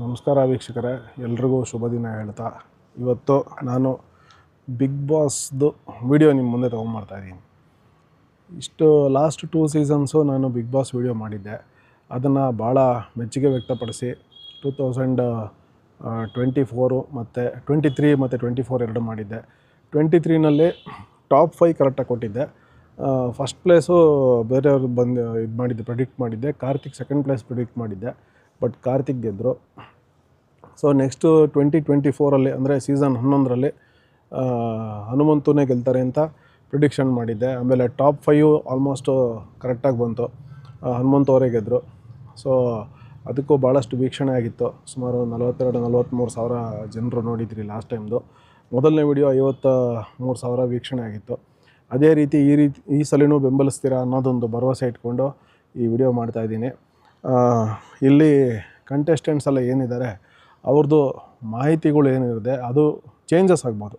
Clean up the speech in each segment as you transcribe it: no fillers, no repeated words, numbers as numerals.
ನಮಸ್ಕಾರ ವೀಕ್ಷಕರೇ, ಎಲ್ರಿಗೂ ಶುಭ ದಿನ ಹೇಳ್ತಾ ಇವತ್ತು ನಾನು ಬಿಗ್ ಬಾಸ್ದು ವಿಡಿಯೋ ನಿಮ್ಮ ಮುಂದೆ ತೊಗೊಂಬರ್ತಾಯಿದ್ದೀನಿ. ಲಾಸ್ಟ್ 2 ಸೀಸನ್ಸು ನಾನು ಬಿಗ್ ಬಾಸ್ ವಿಡಿಯೋ ಮಾಡಿದ್ದೆ. ಅದನ್ನು ಭಾಳ ಮೆಚ್ಚುಗೆ ವ್ಯಕ್ತಪಡಿಸಿ 2024 ಮತ್ತು 23 ಮತ್ತು 24 ಎರಡು ಮಾಡಿದ್ದೆ. 23ನಲ್ಲಿ ಟಾಪ್ 5 ಕರೆಕ್ಟಾಗಿ ಕೊಟ್ಟಿದ್ದೆ. ಫಸ್ಟ್ ಪ್ಲೇಸು ಬೇರೆಯವ್ರಿಗೆ ಬಂದು ಇದು ಮಾಡಿದ್ದೆ, ಪ್ರೆಡಿಕ್ಟ್ ಮಾಡಿದ್ದೆ. ಕಾರ್ತಿಕ್ ಸೆಕೆಂಡ್ ಪ್ಲೇಸ್ ಪ್ರೆಡಿಕ್ಟ್ ಮಾಡಿದ್ದೆ, ಬಟ್ ಕಾರ್ತಿಕ್ ಗೆದ್ದರು. ಸೊ ನೆಕ್ಸ್ಟು 2024 ಅಂದರೆ ಸೀಸನ್ 11ರಲ್ಲಿ ಹನುಮಂತನೇ ಗೆಲ್ತಾರೆ ಅಂತ ಪ್ರಿಡಿಕ್ಷನ್ ಮಾಡಿದ್ದೆ. ಆಮೇಲೆ ಟಾಪ್ 5 ಆಲ್ಮೋಸ್ಟು ಕರೆಕ್ಟಾಗಿ ಬಂತು, ಹನುಮಂತ ಅವರೇ ಗೆದ್ದರು. ಸೊ ಅದಕ್ಕೂ ಭಾಳಷ್ಟು ವೀಕ್ಷಣೆ ಆಗಿತ್ತು. ಸುಮಾರು 42-43 ಸಾವಿರ ಜನರು ನೋಡಿದ್ರಿ ಲಾಸ್ಟ್ ಟೈಮ್ದು. ಮೊದಲನೇ ವಿಡಿಯೋ 53 ಸಾವಿರ ವೀಕ್ಷಣೆ ಆಗಿತ್ತು. ಅದೇ ರೀತಿ ಈ ಸಲಿನೂ ಬೆಂಬಲಿಸ್ತೀರಾ ಅನ್ನೋದೊಂದು ಭರವಸೆ ಇಟ್ಕೊಂಡು ಈ ವಿಡಿಯೋ ಮಾಡ್ತಾಯಿದ್ದೀನಿ. ಇಲ್ಲಿ ಕಂಟೆಸ್ಟೆಂಟ್ಸ್ ಎಲ್ಲ ಏನಿದ್ದಾರೆ ಅವ್ರದ್ದು ಮಾಹಿತಿಗಳು ಏನಿರುತ್ತೆ ಅದು ಚೇಂಜಸ್ ಆಗ್ಬೋದು.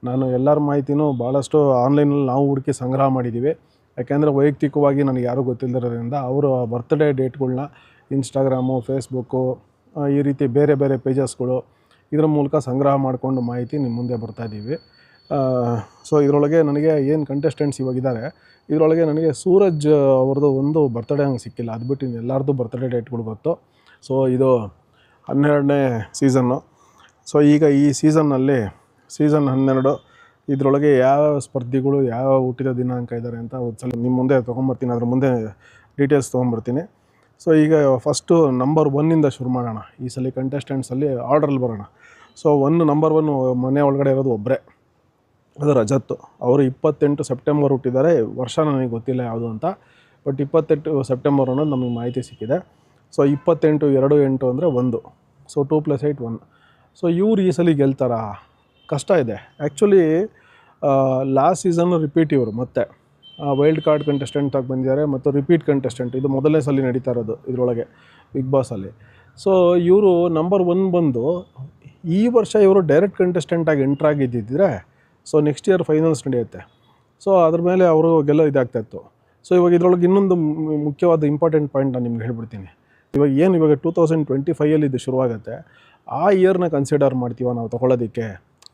ನಾನು ಎಲ್ಲರ ಮಾಹಿತಿನೂ ಭಾಳಷ್ಟು ಆನ್ಲೈನಲ್ಲಿ ನಾವು ಹುಡುಕಿ ಸಂಗ್ರಹ ಮಾಡಿದ್ದೀವಿ. ಯಾಕೆಂದರೆ ವೈಯಕ್ತಿಕವಾಗಿ ನನಗೆ ಯಾರೂ ಗೊತ್ತಿಲ್ಲದಿರೋದ್ರಿಂದ ಅವರ ಬರ್ತ್ಡೇ ಡೇಟ್ಗಳ್ನ ಇನ್ಸ್ಟಾಗ್ರಾಮು, ಫೇಸ್ಬುಕ್ಕು, ಈ ರೀತಿ ಬೇರೆ ಬೇರೆ ಪೇಜಸ್ಗಳು ಇದರ ಮೂಲಕ ಸಂಗ್ರಹ ಮಾಡಿಕೊಂಡು ಮಾಹಿತಿ ನಿಮ್ಮ ಮುಂದೆ ಬರ್ತಾಯಿದ್ದೀವಿ. ಸೊ ಇದರೊಳಗೆ ನನಗೆ ಏನು ಕಂಟೆಸ್ಟೆಂಟ್ಸ್ ಇವಾಗಿದ್ದಾರೆ, ಇದರೊಳಗೆ ನನಗೆ ಸೂರಜ್ ಅವ್ರದ್ದು ಒಂದು ಬರ್ತ್ಡೇ ಹಂಗೆ ಸಿಕ್ಕಿಲ್ಲ. ಅದು ಬಿಟ್ಟು ಎಲ್ಲರದ್ದು ಬರ್ತ್ಡೇ ಡೇಟ್ಗಳು ಗೊತ್ತು. ಸೊ ಇದು 12ನೇ ಸೀಸನ್ನು. ಸೊ ಈಗ ಈ ಸೀಸನ್ನಲ್ಲಿ ಸೀಸನ್ 12 ಇದರೊಳಗೆ ಯಾವ ಸ್ಪರ್ಧಿಗಳು ಯಾವ ಹುಟ್ಟಿದ ದಿನಾಂಕ ಇದ್ದಾರೆ ಅಂತ ಒಂದು ಸಲ ನಿಮ್ಮ ಮುಂದೆ ತೊಗೊಂಬರ್ತೀನಿ. ಅದ್ರ ಮುಂದೆ ಡೀಟೇಲ್ಸ್ ತೊಗೊಂಬರ್ತೀನಿ. ಸೊ ಈಗ ಫಸ್ಟು ನಂಬರ್ 1ಇಂದ ಶುರು ಮಾಡೋಣ. ಈ ಸಲ ಕಂಟೆಸ್ಟೆಂಟ್ಸಲ್ಲಿ ಆರ್ಡ್ರಲ್ಲಿ ಬರೋಣ. ಸೊ ನಂಬರ್ 1 ಮನೆ ಒಳಗಡೆ ಇರೋದು ಒಬ್ಬರೇ, ಅದು ರಜತ್. ಅವರು 28 ಸೆಪ್ಟೆಂಬರ್ ಹುಟ್ಟಿದ್ದಾರೆ. ವರ್ಷ ನನಗೆ ಗೊತ್ತಿಲ್ಲ ಯಾವುದು ಅಂತ, ಬಟ್ 28 ಸೆಪ್ಟೆಂಬರ್ ಅನ್ನೋದು ನಮಗೆ ಮಾಹಿತಿ ಸಿಕ್ಕಿದೆ. ಸೊ 28 2 8 ಅಂದರೆ 1. ಸೊ 2 + 8 1. ಸೊ ಇವ್ರು ಈ ಸಲ ಗೆಲ್ತಾರಾ? ಕಷ್ಟ ಇದೆ. ಆ್ಯಕ್ಚುಲಿ ಲಾಸ್ಟ್ ಸೀಸನ್ನು ರಿಪೀಟ್ ಇವರು ಮತ್ತೆ ವೈಲ್ಡ್ ಕಾರ್ಡ್ ಕಂಟೆಸ್ಟೆಂಟ್ ಆಗಿ ಬಂದಿದ್ದಾರೆ ಮತ್ತು ರಿಪೀಟ್ ಕಂಟೆಸ್ಟೆಂಟ್. ಇದು ಮೊದಲನೇ ಸಲ ನಡೀತಾ ಇರೋದು ಇದರೊಳಗೆ ಬಿಗ್ ಬಾಸಲ್ಲಿ. ಸೊ ಇವರು ನಂಬರ್ 1 ಬಂದು ಈ ವರ್ಷ ಇವರು ಡೈರೆಕ್ಟ್ ಕಂಟೆಸ್ಟೆಂಟಾಗಿ ಎಂಟ್ರಾಗಿದ್ದಿದ್ದರೆ ಸೊ ನೆಕ್ಸ್ಟ್ ಇಯರ್ ಫೈನಲ್ಸ್ ನಡೆಯುತ್ತೆ. ಸೊ ಅದ್ರ ಮೇಲೆ ಅವರು ಇದಾಗ್ತಾಯಿತ್ತು. ಸೊ ಇವಾಗ ಇದರೊಳಗೆ ಇನ್ನೊಂದು ಮುಖ್ಯವಾದ ಇಂಪಾರ್ಟೆಂಟ್ ಪಾಯಿಂಟ್ ನಾನು ನಿಮ್ಗೆ ಹೇಳ್ಬಿಡ್ತೀನಿ. ಇವಾಗ 2025 ಇದು ಶುರುವಾಗುತ್ತೆ. ಆ ಇಯರ್ನ ಕನ್ಸಿಡರ್ ಮಾಡ್ತೀವ ನಾವು ತೊಗೊಳ್ಳೋದಕ್ಕೆ.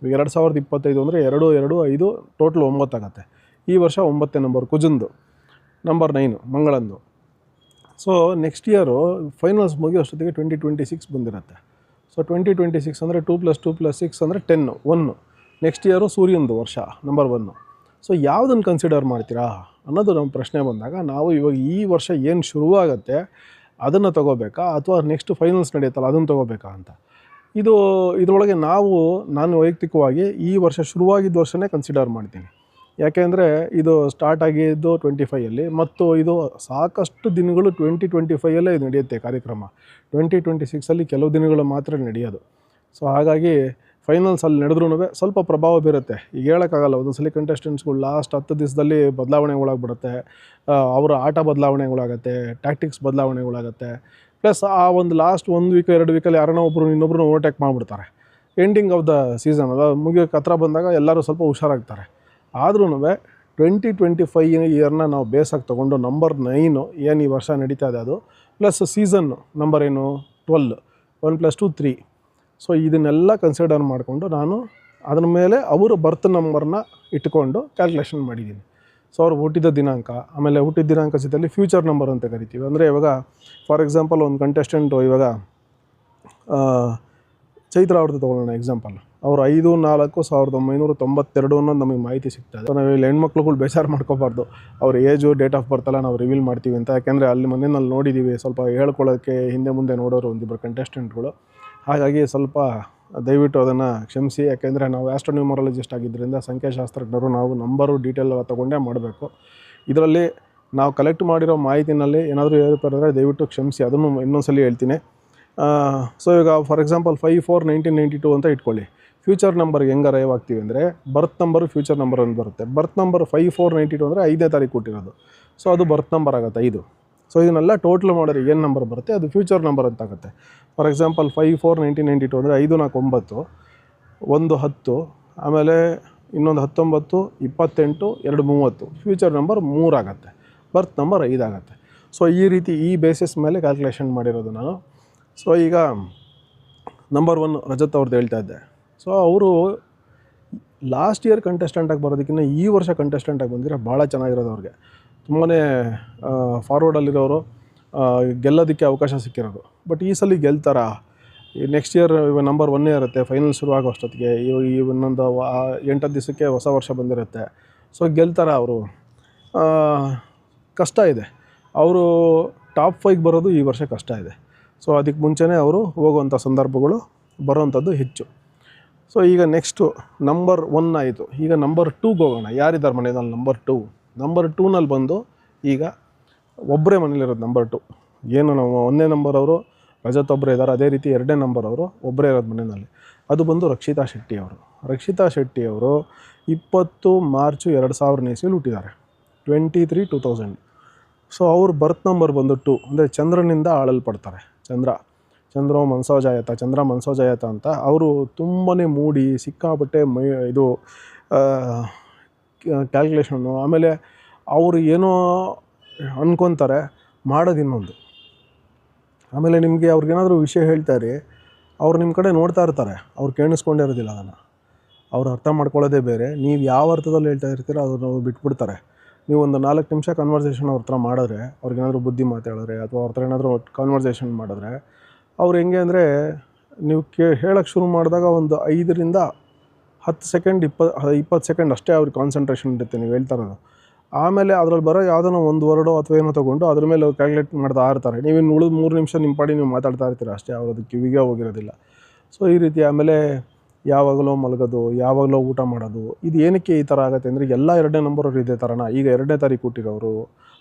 2025 ಅಂದರೆ 2, 2, 5 ಟೋಟಲ್ 9 ಆಗುತ್ತೆ. ಈ ವರ್ಷ 9ನೇ ನಂಬರ್ ಕುಜಂದು, ನಂಬರ್ 9 ಮಂಗಳಂದು. ಸೊ ನೆಕ್ಸ್ಟ್ ಇಯರು ಫೈನಲ್ಸ್ ಮುಗಿಯೋ ಅಷ್ಟೊತ್ತಿಗೆ 2026 ಬಂದಿರುತ್ತೆ. ಸೊ 2026 ಅಂದರೆ 2 + 2 + 6 ಅಂದರೆ 10 1. ನೆಕ್ಸ್ಟ್ ಇಯರು ಸೂರ್ಯಂದು ವರ್ಷ ನಂಬರ್ 1. ಸೊ ಯಾವುದನ್ನು ಕನ್ಸಿಡರ್ ಮಾಡ್ತೀರಾ ಅನ್ನೋದು ನಮ್ಮ ಪ್ರಶ್ನೆ ಬಂದಾಗ ನಾವು ಇವಾಗ ಈ ವರ್ಷ ಏನು ಶುರುವಾಗುತ್ತೆ ಅದನ್ನು ತೊಗೋಬೇಕಾ ಅಥವಾ ನೆಕ್ಸ್ಟ್ ಫೈನಲ್ಸ್ ನಡೆಯುತ್ತಲ್ಲ ಅದನ್ನು ತೊಗೋಬೇಕಾ ಅಂತ. ಇದರೊಳಗೆ ನಾನು ವೈಯಕ್ತಿಕವಾಗಿ ಈ ವರ್ಷ ಶುರುವಾಗಿದ್ದ ವರ್ಷನೇ ಕನ್ಸಿಡರ್ ಮಾಡ್ತೀನಿ. ಯಾಕೆಂದರೆ ಇದು ಸ್ಟಾರ್ಟ್ ಆಗಿದ್ದು 25ಅಲ್ಲಿ ಮತ್ತು ಇದು ಸಾಕಷ್ಟು ದಿನಗಳು 2025ಯಲ್ಲೇ ಇದು ನಡೆಯುತ್ತೆ ಕಾರ್ಯಕ್ರಮ. 2026ಅಲ್ಲಿ ಕೆಲವು ದಿನಗಳು ಮಾತ್ರ ನಡೆಯೋದು. ಸೊ ಹಾಗಾಗಿ ಫೈನಲ್ಸಲ್ಲಿ ನಡೆದ್ರೂ ಸ್ವಲ್ಪ ಪ್ರಭಾವ ಬೀರುತ್ತೆ. ಈಗ ಹೇಳೋಕ್ಕಾಗಲ್ಲ. ಒಂದೊಂದ್ಸಲಿ ಕಂಟೆಸ್ಟೆಂಟ್ಸ್ಗಳು ಲಾಸ್ಟ್ 10 ದಿವಸದಲ್ಲಿ ಬದಲಾವಣೆಗಳಾಗ್ಬಿಡುತ್ತೆ. ಅವರ ಆಟ ಬದಲಾವಣೆಗಳಾಗುತ್ತೆ, ಟ್ಯಾಕ್ಟಿಕ್ಸ್ ಬದಲಾವಣೆಗಳಾಗುತ್ತೆ. ಪ್ಲಸ್ ಆ ಒಂದು ಲಾಸ್ಟ್ 1 ವೀಕ್ 2 ವೀಕಲ್ಲಿ ಯಾರನ್ನೋ ಇನ್ನೊಬ್ಬರನ್ನ ಓವರ್ಟೇಕ್ ಮಾಡಿಬಿಡ್ತಾರೆ. ಎಂಡಿಂಗ್ ಆಫ್ ದ ಸೀಸನ್ ಅದು ಮುಗಿಯೋಕ್ಕೆ ಹತ್ರ ಬಂದಾಗ ಎಲ್ಲರೂ ಸ್ವಲ್ಪ ಹುಷಾರಾಗ್ತಾರೆ. ಆದ್ರೂ 2025 ಇಯರ್ನ ನಾವು ಬೇಸಾಗಿ ತೊಗೊಂಡು ನಂಬರ್ 9 ಏನು ಈ ವರ್ಷ ನಡೀತಾ ಇದೆ ಅದು ಪ್ಲಸ್ ಸೀಸನ್ನು ನಂಬರ್ 12 1 + 2 3. ಸೊ ಇದನ್ನೆಲ್ಲ ಕನ್ಸಿಡರ್ ಮಾಡಿಕೊಂಡು ನಾನು ಅದ್ರ ಮೇಲೆ ಅವರ ಬರ್ತ್ ನಂಬರ್ನ ಇಟ್ಕೊಂಡು ಕ್ಯಾಲ್ಕುಲೇಷನ್ ಮಾಡಿದ್ದೀನಿ. ಸೊ ಅವ್ರು ಹುಟ್ಟಿದ ದಿನಾಂಕ, ಆಮೇಲೆ ಹುಟ್ಟಿದ ದಿನಾಂಕ ಜೊತೆಯಲ್ಲಿ ಫ್ಯೂಚರ್ ನಂಬರ್ ಅಂತ ಕರಿತೀವಿ. ಅಂದರೆ ಇವಾಗ ಫಾರ್ ಎಕ್ಸಾಂಪಲ್ ಒಂದು ಕಂಟೆಸ್ಟೆಂಟು ಇವಾಗ ಚೈತ್ರ ಅವ್ರದ್ದು ತೊಗೊಳ್ಳೋಣ ಎಕ್ಸಾಂಪಲ್. ಅವರು 5/4/1992 ಅನ್ನೋದು ನಮಗೆ ಮಾಹಿತಿ ಸಿಗ್ತದೆ. ಸೊ ನಾವು ಇಲ್ಲಿ ಹೆಣ್ಮಕ್ಳುಗಳು ಬೇಜಾರು ಮಾಡ್ಕೋಬಾರ್ದು. ಅವ್ರ ಏಜು ಡೇಟ್ ಆಫ್ ಬರ್ತ್ ಎಲ್ಲ ನಾವು ರಿವೀಲ್ ಮಾಡ್ತೀವಿ ಅಂತ. ಯಾಕೆಂದರೆ ಅಲ್ಲಿ ಮನೆಯಲ್ಲಿ ನೋಡಿದ್ದೀವಿ, ಸ್ವಲ್ಪ ಹೇಳ್ಕೊಳ್ಳೋಕ್ಕೆ ಹಿಂದೆ ಮುಂದೆ ನೋಡೋರು ಒಂದಿಬ್ಬರು ಕಂಟೆಸ್ಟೆಂಟ್ಗಳು. ಹಾಗಾಗಿ ಸ್ವಲ್ಪ ದಯವಿಟ್ಟು ಅದನ್ನು ಕ್ಷಮಿಸಿ. ಯಾಕೆಂದರೆ ನಾವು ಆಸ್ಟ್ರೋನ್ಯೂಮರಾಲಜಿಸ್ಟ್ ಆಗಿದ್ದರಿಂದ ಸಂಖ್ಯಾಶಾಸ್ತ್ರಜ್ಞರು ನಾವು ನಂಬರು ಡೀಟೇಲ್ ತೊಗೊಂಡೇ ಮಾಡಬೇಕು. ಇದರಲ್ಲಿ ನಾವು ಕಲೆಕ್ಟ್ ಮಾಡಿರೋ ಮಾಹಿತಿನಲ್ಲಿ ಏನಾದರೂ ಏರುಪೇರಾದರೆ ದಯವಿಟ್ಟು ಕ್ಷಮಿಸಿ. ಅದನ್ನು ಇನ್ನೊಂದ್ಸಲಿ ಹೇಳ್ತೀನಿ. ಸೊ ಈಗ ಫಾರ್ ಎಕ್ಸಾಂಪಲ್ 5/4/1992 ಅಂತ ಇಟ್ಕೊಳ್ಳಿ. ಫ್ಯೂಚರ್ ನಂಬರ್ಗೆ ಹೆಂಗೆ ಅರೈವ್ ಆಗ್ತೀವಿ ಅಂದರೆ ಬರ್ತ್ ನಂಬರು ಫ್ಯೂಚರ್ ನಂಬರ್ ಅಂತ ಬರುತ್ತೆ. ಬರ್ತ್ ನಂಬರ್ 5/4/92 ಅಂದರೆ 5ನೇ ತಾರೀಕು ಹುಟ್ಟಿರೋದು. ಸೊ ಅದು ಬರ್ತ್ ನಂಬರ್ ಆಗುತ್ತೆ 5. ಸೊ ಇದನ್ನೆಲ್ಲ ಟೋಟ್ಲ್ ಮಾಡಿದ್ರೆ ಏನು ನಂಬರ್ ಬರುತ್ತೆ ಅದು ಫ್ಯೂಚರ್ ನಂಬರ್ ಅಂತ ಆಗುತ್ತೆ. ಫಾರ್ ಎಕ್ಸಾಂಪಲ್ 5/4/1992 ಅಂದರೆ 5 4 9 1 10 ಆಮೇಲೆ ಇನ್ನೊಂದು 19 28 2 30 ಫ್ಯೂಚರ್ ನಂಬರ್ 3 ಆಗುತ್ತೆ, ಬರ್ತ್ ನಂಬರ್ 5 ಆಗುತ್ತೆ. ಸೊ ಈ ರೀತಿ ಈ ಬೇಸಿಸ್ ಮೇಲೆ ಕ್ಯಾಲ್ಕುಲೇಷನ್ ಮಾಡಿರೋದು ನಾನು. ಸೊ ಈಗ ನಂಬರ್ 1 ರಜತ್ ಅವ್ರದ್ದು ಹೇಳ್ತಾ ಇದ್ದೆ. ಸೊ ಅವರು ಲಾಸ್ಟ್ ಇಯರ್ ಕಂಟೆಸ್ಟೆಂಟಾಗಿ ಬರೋದಕ್ಕಿಂತ ಈ ವರ್ಷ ಕಂಟೆಸ್ಟೆಂಟಾಗಿ ಬಂದಿರೋ ಭಾಳ ಚೆನ್ನಾಗಿರೋದು ಅವ್ರಿಗೆ. ತುಂಬಾ ಫಾರ್ವರ್ಡಲ್ಲಿರೋರು, ಗೆಲ್ಲೋದಕ್ಕೆ ಅವಕಾಶ ಸಿಕ್ಕಿರೋದು. ಬಟ್ ಈ ಸಲ ಗೆಲ್ತಾರಾ? ಈ ನೆಕ್ಸ್ಟ್ ಇಯರ್ ನಂಬರ್ 1 ಇರುತ್ತೆ, ಫೈನಲ್ ಶುರುವಾಗೋ ಅಷ್ಟೊತ್ತಿಗೆ. ಇನ್ನೊಂದು 8 ದಿವಸಕ್ಕೆ ಹೊಸ ವರ್ಷ ಬಂದಿರುತ್ತೆ. ಸೊ ಗೆಲ್ತಾರಾ ಅವರು? ಕಷ್ಟ ಇದೆ. ಅವರು ಟಾಪ್ 5 ಬರೋದು ಈ ವರ್ಷ ಕಷ್ಟ ಇದೆ. ಸೊ ಅದಕ್ಕೆ ಮುಂಚೆನೇ ಅವರು ಹೋಗುವಂಥ ಸಂದರ್ಭಗಳು ಬರೋವಂಥದ್ದು ಹೆಚ್ಚು. ಸೊ ಈಗ ನೆಕ್ಸ್ಟು ನಂಬರ್ 1 ಆಯಿತು. ಈಗ ನಂಬರ್ 2ಗೆ ಹೋಗೋಣ. ಯಾರಿದ್ದಾರೆ ಮನೆಯಲ್ಲಿ ನಂಬರ್ 2ನಲ್ಲಿ ಬಂದು ಈಗ ಒಬ್ಬರೇ ಮನೇಲಿರೋದು ನಂಬರ್ 2. ಏನು ನಾವು 1ನೇ ನಂಬರ್ ಅವರು ರಜತ್ ಒಬ್ಬರೇ ಇದ್ದಾರೆ, ಅದೇ ರೀತಿ 2ನೇ ನಂಬರ್ ಅವರು ಒಬ್ಬರೇ ಇರೋದು ಮನೆಯಲ್ಲಿ. ಅದು ಬಂದು ರಕ್ಷಿತಾ ಶೆಟ್ಟಿ ಅವರು. ರಕ್ಷಿತಾ ಶೆಟ್ಟಿ ಅವರು 20 ಮಾರ್ಚ್ 2000 ಹುಟ್ಟಿದ್ದಾರೆ, 23/2000. ಸೊ ಅವ್ರ ಬರ್ತ್ ನಂಬರ್ ಬಂದು 2, ಅಂದರೆ ಚಂದ್ರನಿಂದ ಆಳಲ್ಪಡ್ತಾರೆ. ಚಂದ್ರ ಮನ್ಸೋಜಾಯತ ಅಂತ. ಅವರು ತುಂಬಾ ಮೂಡಿ, ಸಿಕ್ಕಾಪಟ್ಟೆ ಇದು ಕ್ಯಾಲ್ಕುಲೇಷನ್ನು. ಆಮೇಲೆ ಅವರು ಏನೋ ಅಂದ್ಕೊತಾರೆ, ಮಾಡೋದು ಇನ್ನೊಂದು. ಆಮೇಲೆ ನಿಮಗೆ ಅವ್ರಿಗೇನಾದರೂ ವಿಷಯ ಹೇಳ್ತಾರೆ, ಅವ್ರು ನಿಮ್ಮ ಕಡೆ ನೋಡ್ತಾ ಇರ್ತಾರೆ, ಅವ್ರು ಕೇಳಿಸ್ಕೊಂಡೇ ಇರೋದಿಲ್ಲ ಅದನ್ನು. ಅವ್ರು ಅರ್ಥ ಮಾಡ್ಕೊಳ್ಳೋದೇ ಬೇರೆ. ನೀವು ಯಾವ ಅರ್ಥದಲ್ಲಿ ಹೇಳ್ತಾ ಇರ್ತೀರೋ ಅದನ್ನು ಬಿಟ್ಬಿಡ್ತಾರೆ. ನೀವು ಒಂದು 4 ನಿಮಿಷ ಕನ್ವರ್ಸೇಷನ್ ಅವ್ರ ಹತ್ರ ಮಾಡಿದ್ರೆ, ಅವ್ರಿಗೇನಾದರೂ ಬುದ್ಧಿ ಮಾತಾಡಿದ್ರೆ ಅಥವಾ ಅವ್ರ ಹತ್ರ ಏನಾದರೂ ಕನ್ವರ್ಸೇಷನ್ ಮಾಡಿದ್ರೆ, ಅವ್ರು ಹೆಂಗೆ ಅಂದರೆ, ನೀವು ಹೇಳೋಕ್ಕೆ ಶುರು ಮಾಡಿದಾಗ ಒಂದು 5ರಿಂದ 10 ಸೆಕೆಂಡ್ 20 ಸೆಕೆಂಡ್ ಅಷ್ಟೇ ಅವ್ರಿಗೆ ಕಾನ್ಸಂಟ್ರೇಷನ್ ಇರುತ್ತೆ ನೀವು ಹೇಳ್ತಾ ಇರೋದು. ಆಮೇಲೆ ಅದ್ರಲ್ಲಿ ಬರೋ ಯಾವುದೋ ಒಂದು ವರ್ಡೋ ಅಥವಾ ಏನೋ ತೊಗೊಂಡು ಅದ್ರ ಮೇಲೆ ಕ್ಯಾಲ್ಕುಲೇಟ್ ಮಾಡ್ತಾ ಇರ್ತಾರೆ. ನೀವಿನ್ನು ಉಳಿದ 3 ನಿಮಿಷ ನಿಮ್ಮ ಪಾಡಿ ನೀವು ಮಾತಾಡ್ತಾ ಇರ್ತೀರ ಅಷ್ಟೇ, ಅವ್ರು ಅದು ಕಿವಿಗೆ ಹೋಗಿರೋದಿಲ್ಲ. ಸೊ ಈ ರೀತಿ. ಆಮೇಲೆ ಯಾವಾಗಲೋ ಮಲಗೋದು, ಯಾವಾಗಲೋ ಊಟ ಮಾಡೋದು. ಇದು ಏನಕ್ಕೆ ಈ ಥರ ಆಗುತ್ತೆ ಅಂದರೆ, ಎಲ್ಲ 2ನೇ ನಂಬರವ್ರು ಇದೇ ಥರನ. ಈಗ 2ನೇ ತಾರೀಕು ಹುಟ್ಟಿರೋರು,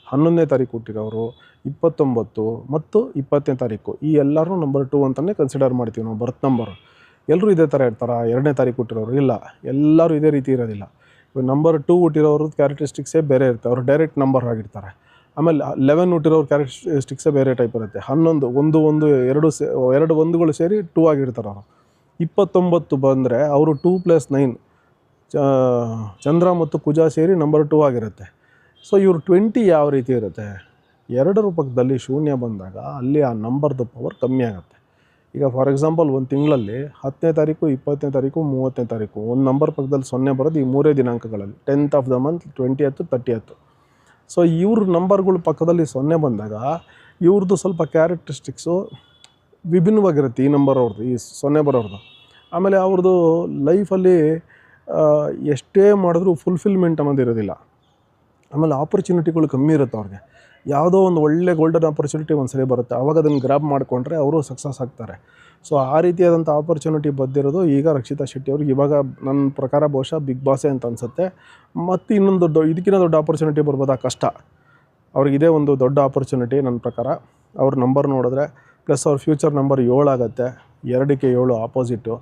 11ನೇ ತಾರೀಕು ಹುಟ್ಟಿರೋರು, 29 ಮತ್ತು 20ನೇ ತಾರೀಕು, ಈ ಎಲ್ಲರೂ ನಂಬರ್ 2 ಅಂತಲೇ ಕನ್ಸಿಡರ್ ಮಾಡ್ತೀವಿ ನಾವು ಬರ್ತ್ ನಂಬರು. ಎಲ್ಲರೂ ಇದೇ ಥರ ಇರ್ತಾರೆ 2ನೇ ತಾರೀಕು ಹುಟ್ಟಿರೋರು? ಇಲ್ಲ, ಎಲ್ಲರೂ ಇದೇ ರೀತಿ ಇರೋದಿಲ್ಲ. ಇವಾಗ ನಂಬರ್ 2 ಹುಟ್ಟಿರೋರು ಕ್ಯಾರೆಕ್ಟರಿಸ್ಟಿಕ್ಸೇ ಬೇರೆ ಇರುತ್ತೆ, ಅವರು ಡೈರೆಕ್ಟ್ ನಂಬರ್ ಆಗಿರ್ತಾರೆ. ಆಮೇಲೆ 11 ಹುಟ್ಟಿರೋರು ಕ್ಯಾರೆಕ್ಟರಿಸ್ಟಿಕ್ಸೇ ಬೇರೆ ಟೈಪ್ ಇರುತ್ತೆ. 11 2 ಒಂದುಗಳು ಸೇರಿ 2 ಆಗಿರ್ತಾರೆ ಅವರು. 29 ಬಂದರೆ ಅವರು 2 + 9 ಚಂದ್ರ ಮತ್ತು ಕುಜ ಸೇರಿ ನಂಬರ್ 2 ಆಗಿರುತ್ತೆ. ಸೊ ಇವರು 20 ಯಾವ ರೀತಿ ಇರುತ್ತೆ? 2 ಪಕ್ಕದಲ್ಲಿ ಶೂನ್ಯ ಬಂದಾಗ ಅಲ್ಲಿ ಆ ನಂಬರ್ದು ಪವರ್ ಕಮ್ಮಿ ಆಗುತ್ತೆ. ಈಗ ಫಾರ್ ಎಕ್ಸಾಂಪಲ್ ಒಂದು ತಿಂಗಳಲ್ಲಿ 10ನೇ ತಾರೀಕು, 20ನೇ ತಾರೀಕು, 30ನೇ ತಾರೀಕು ಒಂದು ನಂಬರ್ ಪಕ್ಕದಲ್ಲಿ 0 ಬರೋದು ಈ 3 ದಿನಾಂಕಗಳಲ್ಲಿ, 10th of the month, 20th, 30th. So ಇವ್ರ ನಂಬರ್ಗಳು ಪಕ್ಕದಲ್ಲಿ 0 ಬಂದಾಗ ಇವ್ರದ್ದು ಸ್ವಲ್ಪ ಕ್ಯಾರೆಕ್ಟರಿಸ್ಟಿಕ್ಸು ವಿಭಿನ್ನವಾಗಿರುತ್ತೆ ಈ ನಂಬರ್ ಅವ್ರದ್ದು, ಈ 0 ಬರೋರ್ದು. ಆಮೇಲೆ ಅವ್ರದ್ದು ಲೈಫಲ್ಲಿ ಎಷ್ಟೇ ಮಾಡಿದ್ರೂ ಫುಲ್ಫಿಲ್ಮೆಂಟ್ ಅನ್ನೋದು ಇರೋದಿಲ್ಲ. ಆಮೇಲೆ ಆಪರ್ಚುನಿಟಿಗಳು ಕಮ್ಮಿ ಇರುತ್ತೆ ಅವ್ರಿಗೆ. ಯಾವುದೋ ಒಂದು ಒಳ್ಳೆ ಗೋಲ್ಡನ್ ಆಪರ್ಚುನಿಟಿ ಒಂದು ಸರಿ ಬರುತ್ತೆ, ಆವಾಗ ಅದನ್ನು ಗ್ರ್ಯಾಬ್ ಮಾಡಿಕೊಂಡ್ರೆ ಅವರು ಸಕ್ಸಸ್ ಆಗ್ತಾರೆ. ಸೊ ಆ ರೀತಿಯಾದಂಥ ಆಪರ್ಚುನಿಟಿ ಬಂದಿರೋದು ಈಗ ರಕ್ಷಿತಾ ಶೆಟ್ಟಿ ಅವ್ರಿಗೆ. ಇವಾಗ ನನ್ನ ಪ್ರಕಾರ ಬಹುಶಃ ಬಿಗ್ ಬಾಸೇ ಅಂತ ಅನಿಸುತ್ತೆ. ಮತ್ತು ಇನ್ನೊಂದು ಇದಕ್ಕಿಂತ ದೊಡ್ಡ ಆಪರ್ಚುನಿಟಿ ಬರ್ಬೋದಾ? ಕಷ್ಟ. ಅವ್ರಿಗಿದೇ ಒಂದು ದೊಡ್ಡ ಆಪರ್ಚುನಿಟಿ ನನ್ನ ಪ್ರಕಾರ. ಅವ್ರ ನಂಬರ್ ನೋಡಿದ್ರೆ, ಪ್ಲಸ್ ಅವ್ರ ಫ್ಯೂಚರ್ ನಂಬರ್ 7 ಆಗುತ್ತೆ. 2ಕ್ಕೆ 7 ಆಪೋಸಿಟು,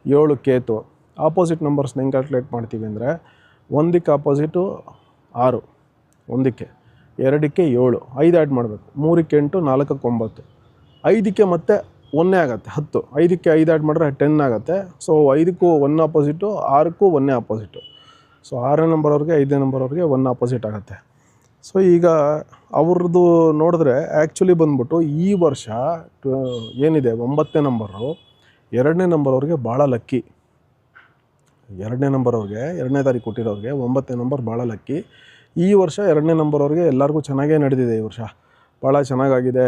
7 ಕೇತು. ಆಪೋಸಿಟ್ ನಂಬರ್ಸ್ನ ಹೆಂಗೆ ಕ್ಯಾಲ್ಕುಲೇಟ್ ಮಾಡ್ತೀವಿ ಅಂದರೆ, 1ಕ್ಕೆ ಆಪೋಸಿಟು 6, 1ಕ್ಕೆ 2ಕ್ಕೆ 7, 5 ಆ್ಯಡ್ ಮಾಡಬೇಕು. 3ಕ್ಕೆ 8, 4ಕ್ಕೆ 9, 5ಕ್ಕೆ ಮತ್ತೆ 1 ಆಗುತ್ತೆ 10, 5ಕ್ಕೆ 5 ಆ್ಯಡ್ ಮಾಡಿದ್ರೆ 10 ಆಗುತ್ತೆ. ಸೊ 5ಕ್ಕೂ 1 ಆಪೋಸಿಟು, 6ಕ್ಕೂ 1 ಆಪೋಸಿಟು. ಸೊ 6ನೇ ನಂಬರ್ ಅವ್ರಿಗೆ 5ನೇ ನಂಬರ್ ಅವ್ರಿಗೆ 1 ಆಪೋಸಿಟ್ ಆಗುತ್ತೆ. ಸೊ ಈಗ ಅವ್ರದ್ದು ನೋಡಿದ್ರೆ ಆ್ಯಕ್ಚುಲಿ ಬಂದ್ಬಿಟ್ಟು ಈ ವರ್ಷ ಏನಿದೆ 9ನೇ ನಂಬರು, 2ನೇ ನಂಬರ್ ಅವ್ರಿಗೆ ಭಾಳ ಲಕ್ಕಿ. 2ನೇ ನಂಬರ್ ಅವ್ರಿಗೆ, 2ನೇ ತಾರೀಕು ಹುಟ್ಟಿರೋರಿಗೆ 9ನೇ ನಂಬರ್ ಭಾಳ ಲಕ್ಕಿ. ಈ ವರ್ಷ 2ನೇ ನಂಬರ್ ಅವ್ರಿಗೆ ಎಲ್ಲರಿಗೂ ಚೆನ್ನಾಗೇ ನಡೆದಿದೆ. ಈ ವರ್ಷ ಭಾಳ ಚೆನ್ನಾಗಾಗಿದೆ.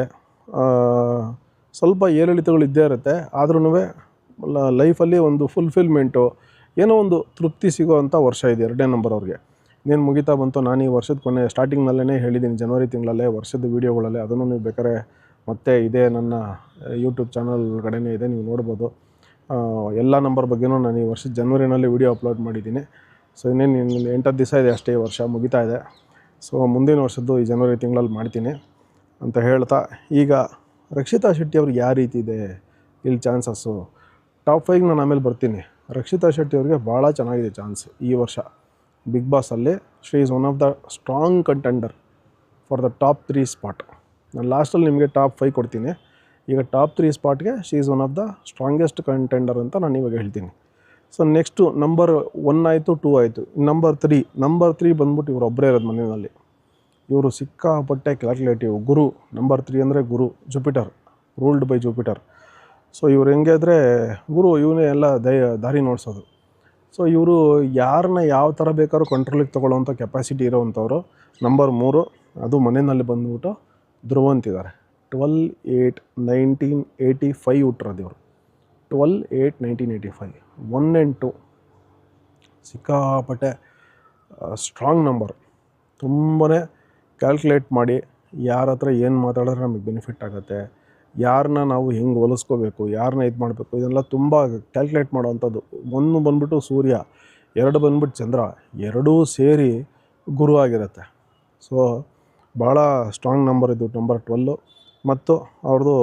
ಸ್ವಲ್ಪ ಏರಿಳಿತಗಳು ಇದ್ದೇ ಇರುತ್ತೆ, ಆದ್ರೂ ಲೈಫಲ್ಲಿ ಒಂದು ಫುಲ್ಫಿಲ್ಮೆಂಟು, ಏನೋ ಒಂದು ತೃಪ್ತಿ ಸಿಗೋವಂಥ ವರ್ಷ ಇದೆ 2ನೇ ನಂಬರ್ ಅವ್ರಿಗೆ. ಇನ್ನೇನು ಮುಗಿತಾ ಬಂತು. ನಾನು ಈ ವರ್ಷದ ಕೊನೆ ಸ್ಟಾರ್ಟಿಂಗ್ನಲ್ಲೇ ಹೇಳಿದ್ದೀನಿ, ಜನವರಿ ತಿಂಗಳಲ್ಲೇ ವರ್ಷದ ವೀಡಿಯೋಗಳಲ್ಲೇ. ಅದನ್ನು ನೀವು ಬೇಕಾದ್ರೆ ಮತ್ತೆ ಇದೇ ನನ್ನ ಯೂಟ್ಯೂಬ್ ಚಾನಲ್ ಕಡೆನೇ ಇದೆ, ನೀವು ನೋಡ್ಬೋದು. ಎಲ್ಲ ನಂಬರ್ ಬಗ್ಗೆನೂ ನಾನು ಈ ವರ್ಷದ ಜನವರಿನಲ್ಲಿ ವೀಡಿಯೋ ಅಪ್ಲೋಡ್ ಮಾಡಿದ್ದೀನಿ. ಸೊ ಇನ್ನೇನು 8 ದಿವಸ ಇದೆ ಅಷ್ಟೇ, ಈ ವರ್ಷ ಮುಗಿತಾ ಇದೆ. ಸೊ ಮುಂದಿನ ವರ್ಷದ್ದು ಈ ಜನವರಿ ತಿಂಗಳಲ್ಲಿ ಮಾಡ್ತೀನಿ ಅಂತ ಹೇಳ್ತಾ, ಈಗ ರಕ್ಷಿತಾ ಶೆಟ್ಟಿ ಅವ್ರಿಗೆ ಯಾವ ರೀತಿ ಇದೆ ಇಲ್ಲಿ ಚಾನ್ಸಸ್ಸು? ಟಾಪ್ 5 ನಾನು ಆಮೇಲೆ ಬರ್ತೀನಿ. ರಕ್ಷಿತಾ ಶೆಟ್ಟಿ ಅವ್ರಿಗೆ ಭಾಳ ಚೆನ್ನಾಗಿದೆ ಚಾನ್ಸ್ ಈ ವರ್ಷ ಬಿಗ್ ಬಾಸಲ್ಲಿ. She is one of the strong contender for the top 3 spot. ನಾನು ಲಾಸ್ಟಲ್ಲಿ ನಿಮಗೆ ಟಾಪ್ 5 ಕೊಡ್ತೀನಿ. ಈಗ ಟಾಪ್ 3 ಸ್ಪಾಟ್ಗೆ she is one of the strongest contender ಅಂತ ನಾನು ಇವಾಗ ಹೇಳ್ತೀನಿ. ಸೊ ನೆಕ್ಸ್ಟು ನಂಬರ್ 1 ಆಯಿತು, 2 ಆಯಿತು. ನಂಬರ್ 3 ಬಂದ್ಬಿಟ್ಟು ಇವರು ಒಬ್ಬರೇ ಇರೋದು ಮನೆಯಲ್ಲಿ. ಇವರು ಸಿಕ್ಕಾಪಟ್ಟೆ ಕ್ಯಾಲ್ಕುಲೇಟಿವ್ ಗುರು. ನಂಬರ್ 3 ಅಂದರೆ ಗುರು, Jupiter, ruled by Jupiter. So ಇವ್ರು ಹೆಂಗೆ ಅಂದರೆ ಗುರು ಇವನೇ ಎಲ್ಲ ದಾರಿ ನೋಡಿಸೋದು. ಸೊ ಇವರು ಯಾರನ್ನ ಯಾವ ಥರ ಬೇಕಾದ್ರೂ ಕಂಟ್ರೋಲಿಗೆ ತೊಗೊಳ್ಳೋವಂಥ ಕೆಪಾಸಿಟಿ ಇರೋವಂಥವ್ರು. ನಂಬರ್ 3 ಅದು ಮನೆಯಲ್ಲಿ ಬಂದುಬಿಟ್ಟು ಧ್ರುವಂತಿದ್ದಾರೆ. 12/8/1985 ಹುಟ್ಟಿರೋದು ಇವರು. 12/8/1985. 1 and 2 ಸಿಕ್ಕಾಪಟ್ಟೆ ಸ್ಟ್ರಾಂಗ್ ನಂಬರ್. ತುಂಬಾ ಕ್ಯಾಲ್ಕುಲೇಟ್ ಮಾಡಿ ಯಾರ ಹತ್ರ ಏನು ಮಾತಾಡಿದ್ರೆ ನಮಗೆ ಬೆನಿಫಿಟ್ ಆಗುತ್ತೆ, ಯಾರನ್ನ ನಾವು ಹೆಂಗೆ ಹೊಲಿಸ್ಕೋಬೇಕು, ಯಾರನ್ನ ಇದು ಮಾಡಬೇಕು, ಇದೆಲ್ಲ ತುಂಬ ಕ್ಯಾಲ್ಕುಲೇಟ್ ಮಾಡೋವಂಥದ್ದು. 1 ಬಂದ್ಬಿಟ್ಟು ಸೂರ್ಯ, 2 ಬಂದ್ಬಿಟ್ಟು ಚಂದ್ರ, ಎರಡೂ ಸೇರಿ ಗುರು ಆಗಿರುತ್ತೆ. ಸೊ ಭಾಳ ಸ್ಟ್ರಾಂಗ್ ನಂಬರ್ ಇದು ನಂಬರ್ 12. ಮತ್ತು ಅವ್ರದ್ದು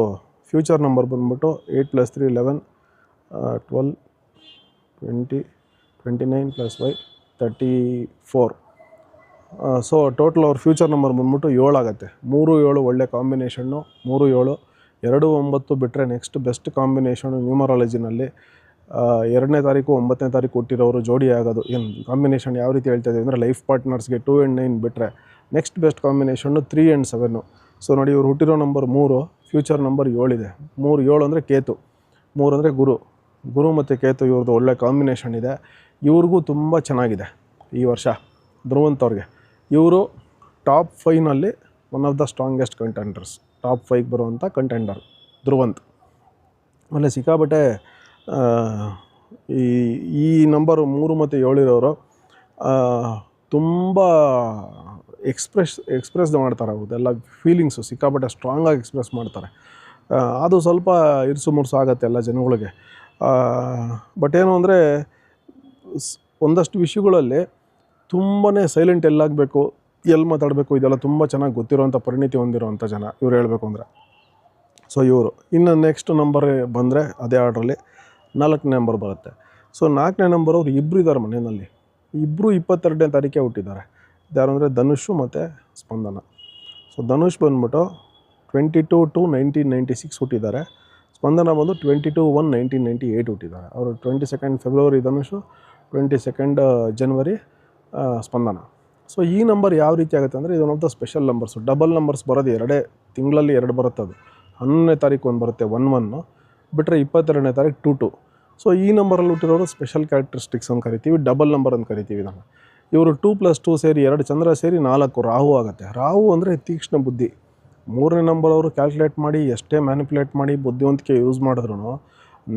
ಫ್ಯೂಚರ್ ನಂಬರ್ ಬಂದ್ಬಿಟ್ಟು 8 + 3 11, 12, 20, 29 + 5 34. ಸೊ ಟೋಟಲ್ ಅವ್ರ ಫ್ಯೂಚರ್ ನಂಬರ್ ಬಂದ್ಬಿಟ್ಟು 7 ಆಗುತ್ತೆ. 3 7 ಒಳ್ಳೆ ಕಾಂಬಿನೇಷನ್ನು. 3 7 2 9 ಬಿಟ್ಟರೆ ನೆಕ್ಸ್ಟ್ ಬೆಸ್ಟ್ ಕಾಂಬಿನೇಷನು ನ್ಯೂಮರಾಲಜಿನಲ್ಲಿ. 2ನೇ ತಾರೀಕು 9ನೇ ತಾರೀಕು ಹುಟ್ಟಿರೋರು ಜೋಡಿ ಆಗೋದು. ಏನು ಕಾಂಬಿನೇಷನ್ ಯಾವ ರೀತಿ ಹೇಳ್ತಾ ಇದ್ದೀವಿ ಅಂದರೆ ಲೈಫ್ ಪಾರ್ಟ್ನರ್ಸ್ಗೆ 2 and 9 ಬಿಟ್ಟರೆ next best combination 3 and 7. So ನೋಡಿ, ಇವ್ರು ಹುಟ್ಟಿರೋ ನಂಬರ್ 3, ಫ್ಯೂಚರ್ ನಂಬರ್ 7 ಇದೆ. 3 7 ಅಂದರೆ ಕೇತು, 3 ಅಂದರೆ ಗುರು ಮತ್ತು ಕೇತು ಇವ್ರದ್ದು ಒಳ್ಳೆ ಕಾಂಬಿನೇಷನ್ ಇದೆ. ಇವ್ರಿಗೂ ತುಂಬ ಚೆನ್ನಾಗಿದೆ ಈ ವರ್ಷ ಧ್ರುವಂತವ್ರಿಗೆ. ಇವರು ಟಾಪ್ 5ನಲ್ಲಿ one of the strongest contenders. Top 5 ಬರುವಂಥ ಕಂಟೆಂಡರ್ ಧ್ರುವಂತ್. ಆಮೇಲೆ ಸಿಕ್ಕಾಬಟ್ಟೆ ಈ ನಂಬರು 3 ಮತ್ತು 7 ಇರೋರು ತುಂಬ ಎಕ್ಸ್ಪ್ರೆಸ್ ಮಾಡ್ತಾರೆ. ಅವ್ರದ್ದೆಲ್ಲ ಫೀಲಿಂಗ್ಸು ಸಿಕ್ಕಾಪಟ್ಟೆ ಸ್ಟ್ರಾಂಗಾಗಿ ಎಕ್ಸ್ಪ್ರೆಸ್ ಮಾಡ್ತಾರೆ. ಅದು ಸ್ವಲ್ಪ ಇರ್ಸು ಮುರ್ಸು ಆಗುತ್ತೆ ಎಲ್ಲ ಜನಗಳಿಗೆ. ಬಟ್ ಏನು ಅಂದರೆ ಒಂದಷ್ಟು ವಿಷಯಗಳಲ್ಲಿ ತುಂಬಾ ಸೈಲೆಂಟ್ ಎಲ್ಲಾಗಬೇಕು, ಎಲ್ಲಿ ಮಾತಾಡಬೇಕು, ಇದೆಲ್ಲ ತುಂಬ ಚೆನ್ನಾಗಿ ಗೊತ್ತಿರೋವಂಥ ಪರಿಣಿತಿ ಹೊಂದಿರೋವಂಥ ಜನ ಇವ್ರು ಹೇಳಬೇಕು ಅಂದರೆ. ಸೊ ಇವರು ಇನ್ನು ನೆಕ್ಸ್ಟ್ ನಂಬರ್ ಬಂದರೆ ಅದೇ ಆರ್ಡ್ರಲ್ಲಿ 4ನೇ ನಂಬರ್ ಬರುತ್ತೆ. ಸೊ 4ನೇ ನಂಬರ್ ಅವ್ರು ಇಬ್ಬರು ಇದ್ದಾರೆ ಮನೆಯಲ್ಲಿ. ಇಬ್ಬರು 22ನೇ ತಾರೀಕೆ ಹುಟ್ಟಿದ್ದಾರೆ. ಯಾರು ಅಂದರೆ ಧನುಷು ಮತ್ತು ಸ್ಪಂದನ. ಸೊ ಧನುಷ್ ಬಂದ್ಬಿಟ್ಟು 22/2/1996 ಹುಟ್ಟಿದ್ದಾರೆ. ಸ್ಪಂದನ ಬಂದು 22/1/1998 ಹುಟ್ಟಿದ್ದಾರೆ. ಅವರು 22nd ಫೆಬ್ರವರಿ ಧನುಷು, 22nd ಜನವರಿ ಸ್ಪಂದನ. ಸೊ ಈ ನಂಬರ್ ಯಾವ ರೀತಿ ಆಗುತ್ತೆ ಅಂದರೆ ಇದು one of the special numbers. Double numbers ಬರೋದು 2 ತಿಂಗಳಲ್ಲಿ 2 ಬರುತ್ತೆ. ಅದು 11ನೇ ತಾರೀಕು ಒಂದು ಬರುತ್ತೆ 11, ಬಿಟ್ಟರೆ 22ನೇ ತಾರೀಕು 22. ಸೊ ಈ ನಂಬರಲ್ಲಿ ಹುಟ್ಟಿರೋರು ಸ್ಪೆಷಲ್ ಕ್ಯಾರೆಕ್ಟರಿಸ್ಟಿಕ್ಸ್ ಅಂತ ಕರಿತೀವಿ, ಡಬಲ್ ನಂಬರ್ ಅಂತ ಕರಿತೀವಿ ಇದನ್ನು. ಇವರು 2 + 2 ಸೇರಿ 2 ಚಂದ್ರ ಸೇರಿ 4 ರಾಹು ಆಗುತ್ತೆ. ರಾಹು ಅಂದರೆ ತೀಕ್ಷ್ಣ ಬುದ್ಧಿ. 3ನೇ ನಂಬರ್ ಅವರು ಕ್ಯಾಲ್ಕುಲೇಟ್ ಮಾಡಿ ಎಷ್ಟೇ ಮ್ಯಾನಿಪುಲೇಟ್ ಮಾಡಿ ಬುದ್ಧಿವಂತಿಕೆ ಯೂಸ್ ಮಾಡಿದ್ರು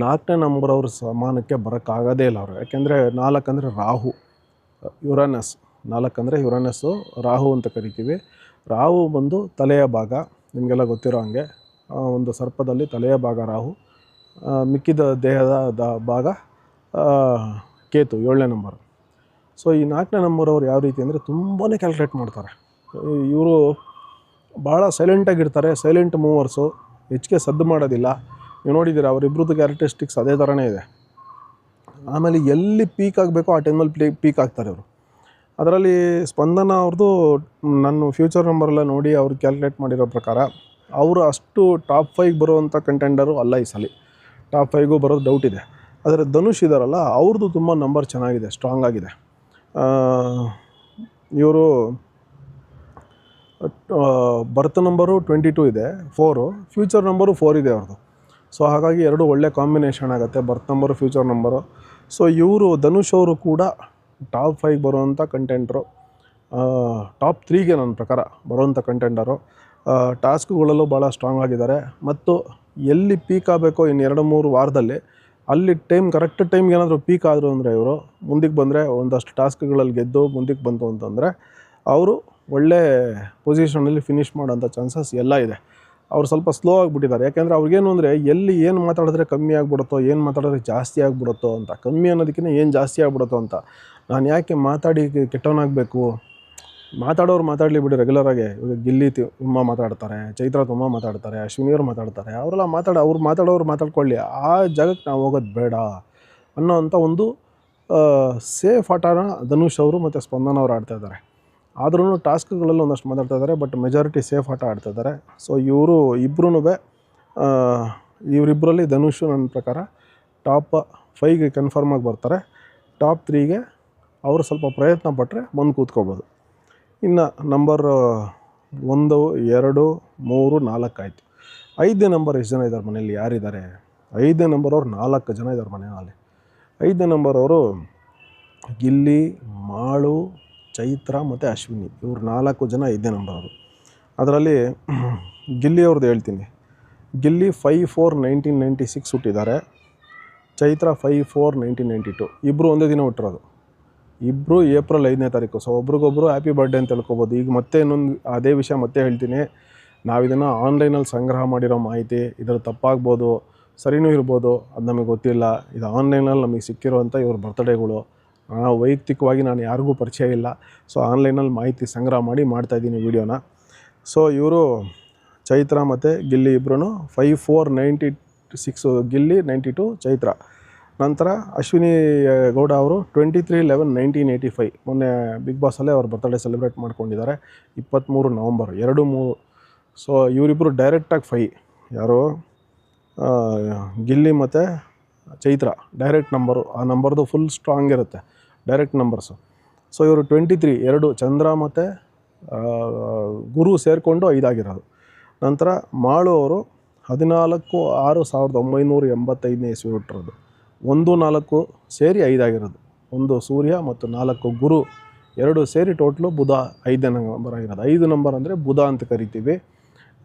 4ನೇ ನಂಬರ್ ಅವರು ಸಮಾನಕ್ಕೆ ಬರೋಕ್ಕಾಗೋದೇ ಇಲ್ಲ ಅವರು. ಯಾಕೆಂದರೆ 4 ಅಂದರೆ ರಾಹು, ಯುರಾನಸ್. 4 ಅಂದರೆ ಯುರಾನಸ್ಸು, ರಾಹು ಅಂತ ಕರಿತೀವಿ. ರಾಹು ಬಂದು ತಲೆಯ ಭಾಗ, ನಿಮಗೆಲ್ಲ ಗೊತ್ತಿರೋ ಹಾಗೆ ಒಂದು ಸರ್ಪದಲ್ಲಿ ತಲೆಯ ಭಾಗ ರಾಹು, ಮಿಕ್ಕಿದ ದೇಹದ ಭಾಗ ಕೇತು, 7ನೇ ನಂಬರು. ಸೊ ಈ 4ನೇ ನಂಬರ್ ಅವ್ರು ಯಾವ ರೀತಿ ಅಂದರೆ ತುಂಬಾ ಕ್ಯಾಲ್ಕುಲೇಟ್ ಮಾಡ್ತಾರೆ. ಇವರು ಭಾಳ ಸೈಲೆಂಟಾಗಿರ್ತಾರೆ, ಸೈಲೆಂಟ್ ಮೂವರ್ಸು, ಹೆಚ್ಚಿಗೆ ಸದ್ದು ಮಾಡೋದಿಲ್ಲ. ನೀವು ನೋಡಿದ್ದೀರಾ ಅವರಿಬ್ರದ್ದು ಕ್ಯಾರೆಕ್ಟರಿಸ್ಟಿಕ್ಸ್ ಅದೇ ಥರನೇ ಇದೆ. ಆಮೇಲೆ ಎಲ್ಲಿ ಪೀಕ್ ಆಗಬೇಕೋ ಆ ಟೈಮಲ್ಲಿ ಪೀಕ್ ಆಗ್ತಾರೆ ಅವರು. ಅದರಲ್ಲಿ ಸ್ಪಂದನ ಅವ್ರದ್ದು ನಾನು ಫ್ಯೂಚರ್ ನಂಬರೆಲ್ಲ ನೋಡಿ ಅವ್ರು ಕ್ಯಾಲ್ಕುಲೇಟ್ ಮಾಡಿರೋ ಪ್ರಕಾರ ಅವರು ಅಷ್ಟು ಟಾಪ್ 5 ಬರುವಂಥ ಕಂಟೆಂಡರು ಅಲ್ಲ ಈ ಸಲ. ಟಾಪ್ 5ಗೂ ಬರೋದು ಡೌಟ್ ಇದೆ. ಆದರೆ ಧನುಷ್ ಇದ್ದಾರಲ್ಲ ಅವ್ರದ್ದು ತುಂಬ ನಂಬರ್ ಚೆನ್ನಾಗಿದೆ, ಸ್ಟ್ರಾಂಗ್ ಆಗಿದೆ. ಇವರು ಬರ್ತ್ ನಂಬರು 22 ಇದೆ, 4, ಫ್ಯೂಚರ್ ನಂಬರು 4 ಇದೆ ಅವ್ರದ್ದು. ಸೊ ಹಾಗಾಗಿ 2 ಒಳ್ಳೆ ಕಾಂಬಿನೇಷನ್ ಆಗುತ್ತೆ, ಬರ್ತ್ ನಂಬರು ಫ್ಯೂಚರ್ ನಂಬರು. ಸೊ ಇವರು ಧನುಷ್ ಅವರು ಕೂಡ ಟಾಪ್ 5 ಬರುವಂಥ ಕಂಟೆಂಟ್ರು, ಟಾಪ್ 3ಗೆ ನನ್ನ ಪ್ರಕಾರ ಬರುವಂಥ ಕಂಟೆಂಡರು. ಟಾಸ್ಕ್ಗಳಲ್ಲೂ ಭಾಳ ಸ್ಟ್ರಾಂಗ್ ಆಗಿದ್ದಾರೆ. ಮತ್ತು ಎಲ್ಲಿ ಪೀಕ್ ಆಗಬೇಕೋ ಇನ್ನು 2-3 ವಾರದಲ್ಲಿ ಅಲ್ಲಿ ಕರೆಕ್ಟ್ ಟೈಮ್ಗೆ ಏನಾದರೂ ಪೀಕ್ ಆದರು ಅಂದರೆ ಇವರು ಮುಂದಕ್ಕೆ ಬಂದರೆ ಒಂದಷ್ಟು ಟಾಸ್ಕ್ಗಳಲ್ಲಿ ಗೆದ್ದು ಮುಂದಕ್ಕೆ ಬಂತು ಅಂತಂದರೆ ಅವರು ಒಳ್ಳೆ ಪೊಸಿಷನಲ್ಲಿ ಫಿನಿಷ್ ಮಾಡೋಂಥ ಚಾನ್ಸಸ್ ಎಲ್ಲ ಇದೆ. ಅವ್ರು ಸ್ವಲ್ಪ ಸ್ಲೋ ಆಗಿಬಿಟ್ಟಿದ್ದಾರೆ. ಯಾಕೆಂದರೆ ಅವ್ರಿಗೇನು ಅಂದರೆ ಎಲ್ಲಿ ಏನು ಮಾತಾಡಿದ್ರೆ ಕಮ್ಮಿ ಆಗಿಬಿಡುತ್ತೋ, ಏನು ಮಾತಾಡಿದ್ರೆ ಜಾಸ್ತಿ ಆಗಿಬಿಡುತ್ತೋ ಅಂತ, ಕಮ್ಮಿ ಅನ್ನೋದಕ್ಕಿಂತ ಏನು ಜಾಸ್ತಿ ಆಗಿಬಿಡುತ್ತೋ ಅಂತ. ನಾನು ಯಾಕೆ ಮಾತಾಡಿ ಕೆಟ್ಟವನಾಗಬೇಕು, ಮಾತಾಡೋರು ಮಾತಾಡಲಿ ಬಿಡಿ ರೆಗ್ಯುಲರಾಗಿ. ಇವಾಗ ಗಿಲ್ಲಿ ತುಂಬ ಮಾತಾಡ್ತಾರೆ, ಚೈತ್ರ ತುಂಬ ಮಾತಾಡ್ತಾರೆ, ಅಶ್ವಿನಿಯವ್ರು ಮಾತಾಡ್ತಾರೆ, ಅವರೆಲ್ಲ ಅವ್ರು ಮಾತಾಡೋರು ಮಾತಾಡ್ಕೊಳ್ಳಿ, ಆ ಜಾಗಕ್ಕೆ ನಾವು ಹೋಗೋದು ಬೇಡ ಅನ್ನೋವಂಥ ಒಂದು ಸೇಫ್ ಆಟನ ಧನುಷ್ ಅವರು ಮತ್ತು ಸ್ಪಂದನ ಅವರು ಆಡ್ತಾಯಿದ್ದಾರೆ. ಆದ್ರೂ ಟಾಸ್ಕ್ಗಳಲ್ಲಿ ಒಂದಷ್ಟು ಮಾತಾಡ್ತಾ ಇದ್ದಾರೆ, ಬಟ್ ಮೆಜಾರಿಟಿ ಸೇಫ್ ಆಟ ಆಡ್ತಾಯಿದ್ದಾರೆ. ಸೊ ಇವರು ಇಬ್ಬರೂ ಇವರಿಬ್ಬರಲ್ಲಿ ಧನುಷ್ ನನ್ನ ಪ್ರಕಾರ ಟಾಪ್ 5ಗೆ ಕನ್ಫರ್ಮಾಗಿ ಬರ್ತಾರೆ. ಟಾಪ್ 3ಗೆ ಅವರು ಸ್ವಲ್ಪ ಪ್ರಯತ್ನ ಪಟ್ಟರೆ ಬಂದು ಕೂತ್ಕೋಬೋದು. ಇನ್ನು ನಂಬರ್ 1 2 3 4 ಆಯಿತು. 5ನೇ ನಂಬರ್ ಎಷ್ಟು ಜನ ಇದ್ದಾರೆ ಮನೇಲಿ, ಯಾರಿದ್ದಾರೆ? 5ನೇ ನಂಬರ್ ಅವ್ರು 4 ಜನ ಇದ್ದಾರೆ ಮನೆಯಲ್ಲಿ. 5ನೇ ನಂಬರ್ ಅವರು ಗಿಲ್ಲಿ, ಮಾಳು, ಚೈತ್ರ ಮತ್ತು ಅಶ್ವಿನಿ, ಇವ್ರು 4 ಜನ 5ನೇ ನಂಬರ್ ಅವರು. ಅದರಲ್ಲಿ ಗಿಲ್ಲಿ ಅವ್ರದ್ದು ಹೇಳ್ತೀನಿ. ಗಿಲ್ಲಿ 5/4/1996 ಹುಟ್ಟಿದ್ದಾರೆ. ಚೈತ್ರ 5/4/1992. ಇಬ್ಬರು ಒಂದೇ ದಿನ ಹುಟ್ಟಿರೋದು. ಇಬ್ಬರು ಏಪ್ರಿಲ್ 5ನೇ ತಾರೀಕು. ಸೊ ಒಬ್ರಿಗೊಬ್ರು ಹ್ಯಾಪಿ ಬರ್ಡೇ ಅಂತ ಹೇಳ್ಕೊಬೋದು. ಈಗ ಮತ್ತೆ ಇನ್ನೊಂದು ಅದೇ ವಿಷಯ ಮತ್ತೆ ಹೇಳ್ತೀನಿ. ನಾವು ಇದನ್ನು ಆನ್ಲೈನಲ್ಲಿ ಸಂಗ್ರಹ ಮಾಡಿರೋ ಮಾಹಿತಿ, ಇದರ ತಪ್ಪಾಗ್ಬೋದು, ಸರಿನೂ ಇರ್ಬೋದು, ಅದು ನಮಗೆ ಗೊತ್ತಿಲ್ಲ. ಇದು ಆನ್ಲೈನಲ್ಲಿ ನಮಗೆ ಸಿಕ್ಕಿರೋವಂಥ ಇವ್ರ ಬರ್ತ್ಡೇಗಳು. ವೈಯಕ್ತಿಕವಾಗಿ ನಾನು ಯಾರಿಗೂ ಪರಿಚಯ ಇಲ್ಲ. ಸೊ ಆನ್ಲೈನಲ್ಲಿ ಮಾಹಿತಿ ಸಂಗ್ರಹ ಮಾಡಿ ಮಾಡ್ತಾಯಿದ್ದೀನಿ ವೀಡಿಯೋನ. ಸೊ ಇವರು ಚೈತ್ರ ಮತ್ತು ಗಿಲ್ಲಿ ಇಬ್ಬರೂ 5/4/96 ಗಿಲ್ಲಿ, 92 ಚೈತ್ರ. ನಂತರ ಅಶ್ವಿನಿ ಗೌಡ ಅವರು 23/11/1985 ಮೊನ್ನೆ ಬಿಗ್ ಬಾಸಲ್ಲೇ ಅವ್ರ ಬರ್ತ್ಡೇ ಸೆಲೆಬ್ರೇಟ್ ಮಾಡ್ಕೊಂಡಿದ್ದಾರೆ. 23 ನವಂಬರ್ 2-3. ಸೊ ಇವರಿಬ್ಬರು ಡೈರೆಕ್ಟಾಗಿ 5. ಯಾರು ಗಿಲ್ಲಿ ಮತ್ತು ಚೈತ್ರ ಡೈರೆಕ್ಟ್ ನಂಬರು. ಆ ನಂಬರ್ದು ಫುಲ್ ಸ್ಟ್ರಾಂಗ್ ಇರುತ್ತೆ, ಡೈರೆಕ್ಟ್ ನಂಬರ್ಸು. ಸೊ ಇವರು 23 2 ಚಂದ್ರ ಮತ್ತು ಗುರು ಸೇರಿಕೊಂಡು 5 ಆಗಿರೋದು. ನಂತರ ಮಾಳು ಅವರು 14/6/1985 ಇಸ್ವಿ ಹುಟ್ಟಿರೋದು. 1 4 ಸೇರಿ 5 ಆಗಿರೋದು. 1 ಸೂರ್ಯ ಮತ್ತು 4 ಗುರು, 2 ಸೇರಿ ಟೋಟ್ಲು ಬುಧ 5ನೇ ನಂಬರ್ ಆಗಿರೋದು. 5 ನಂಬರ್ ಅಂದರೆ ಬುಧ ಅಂತ ಕರಿತೀವಿ.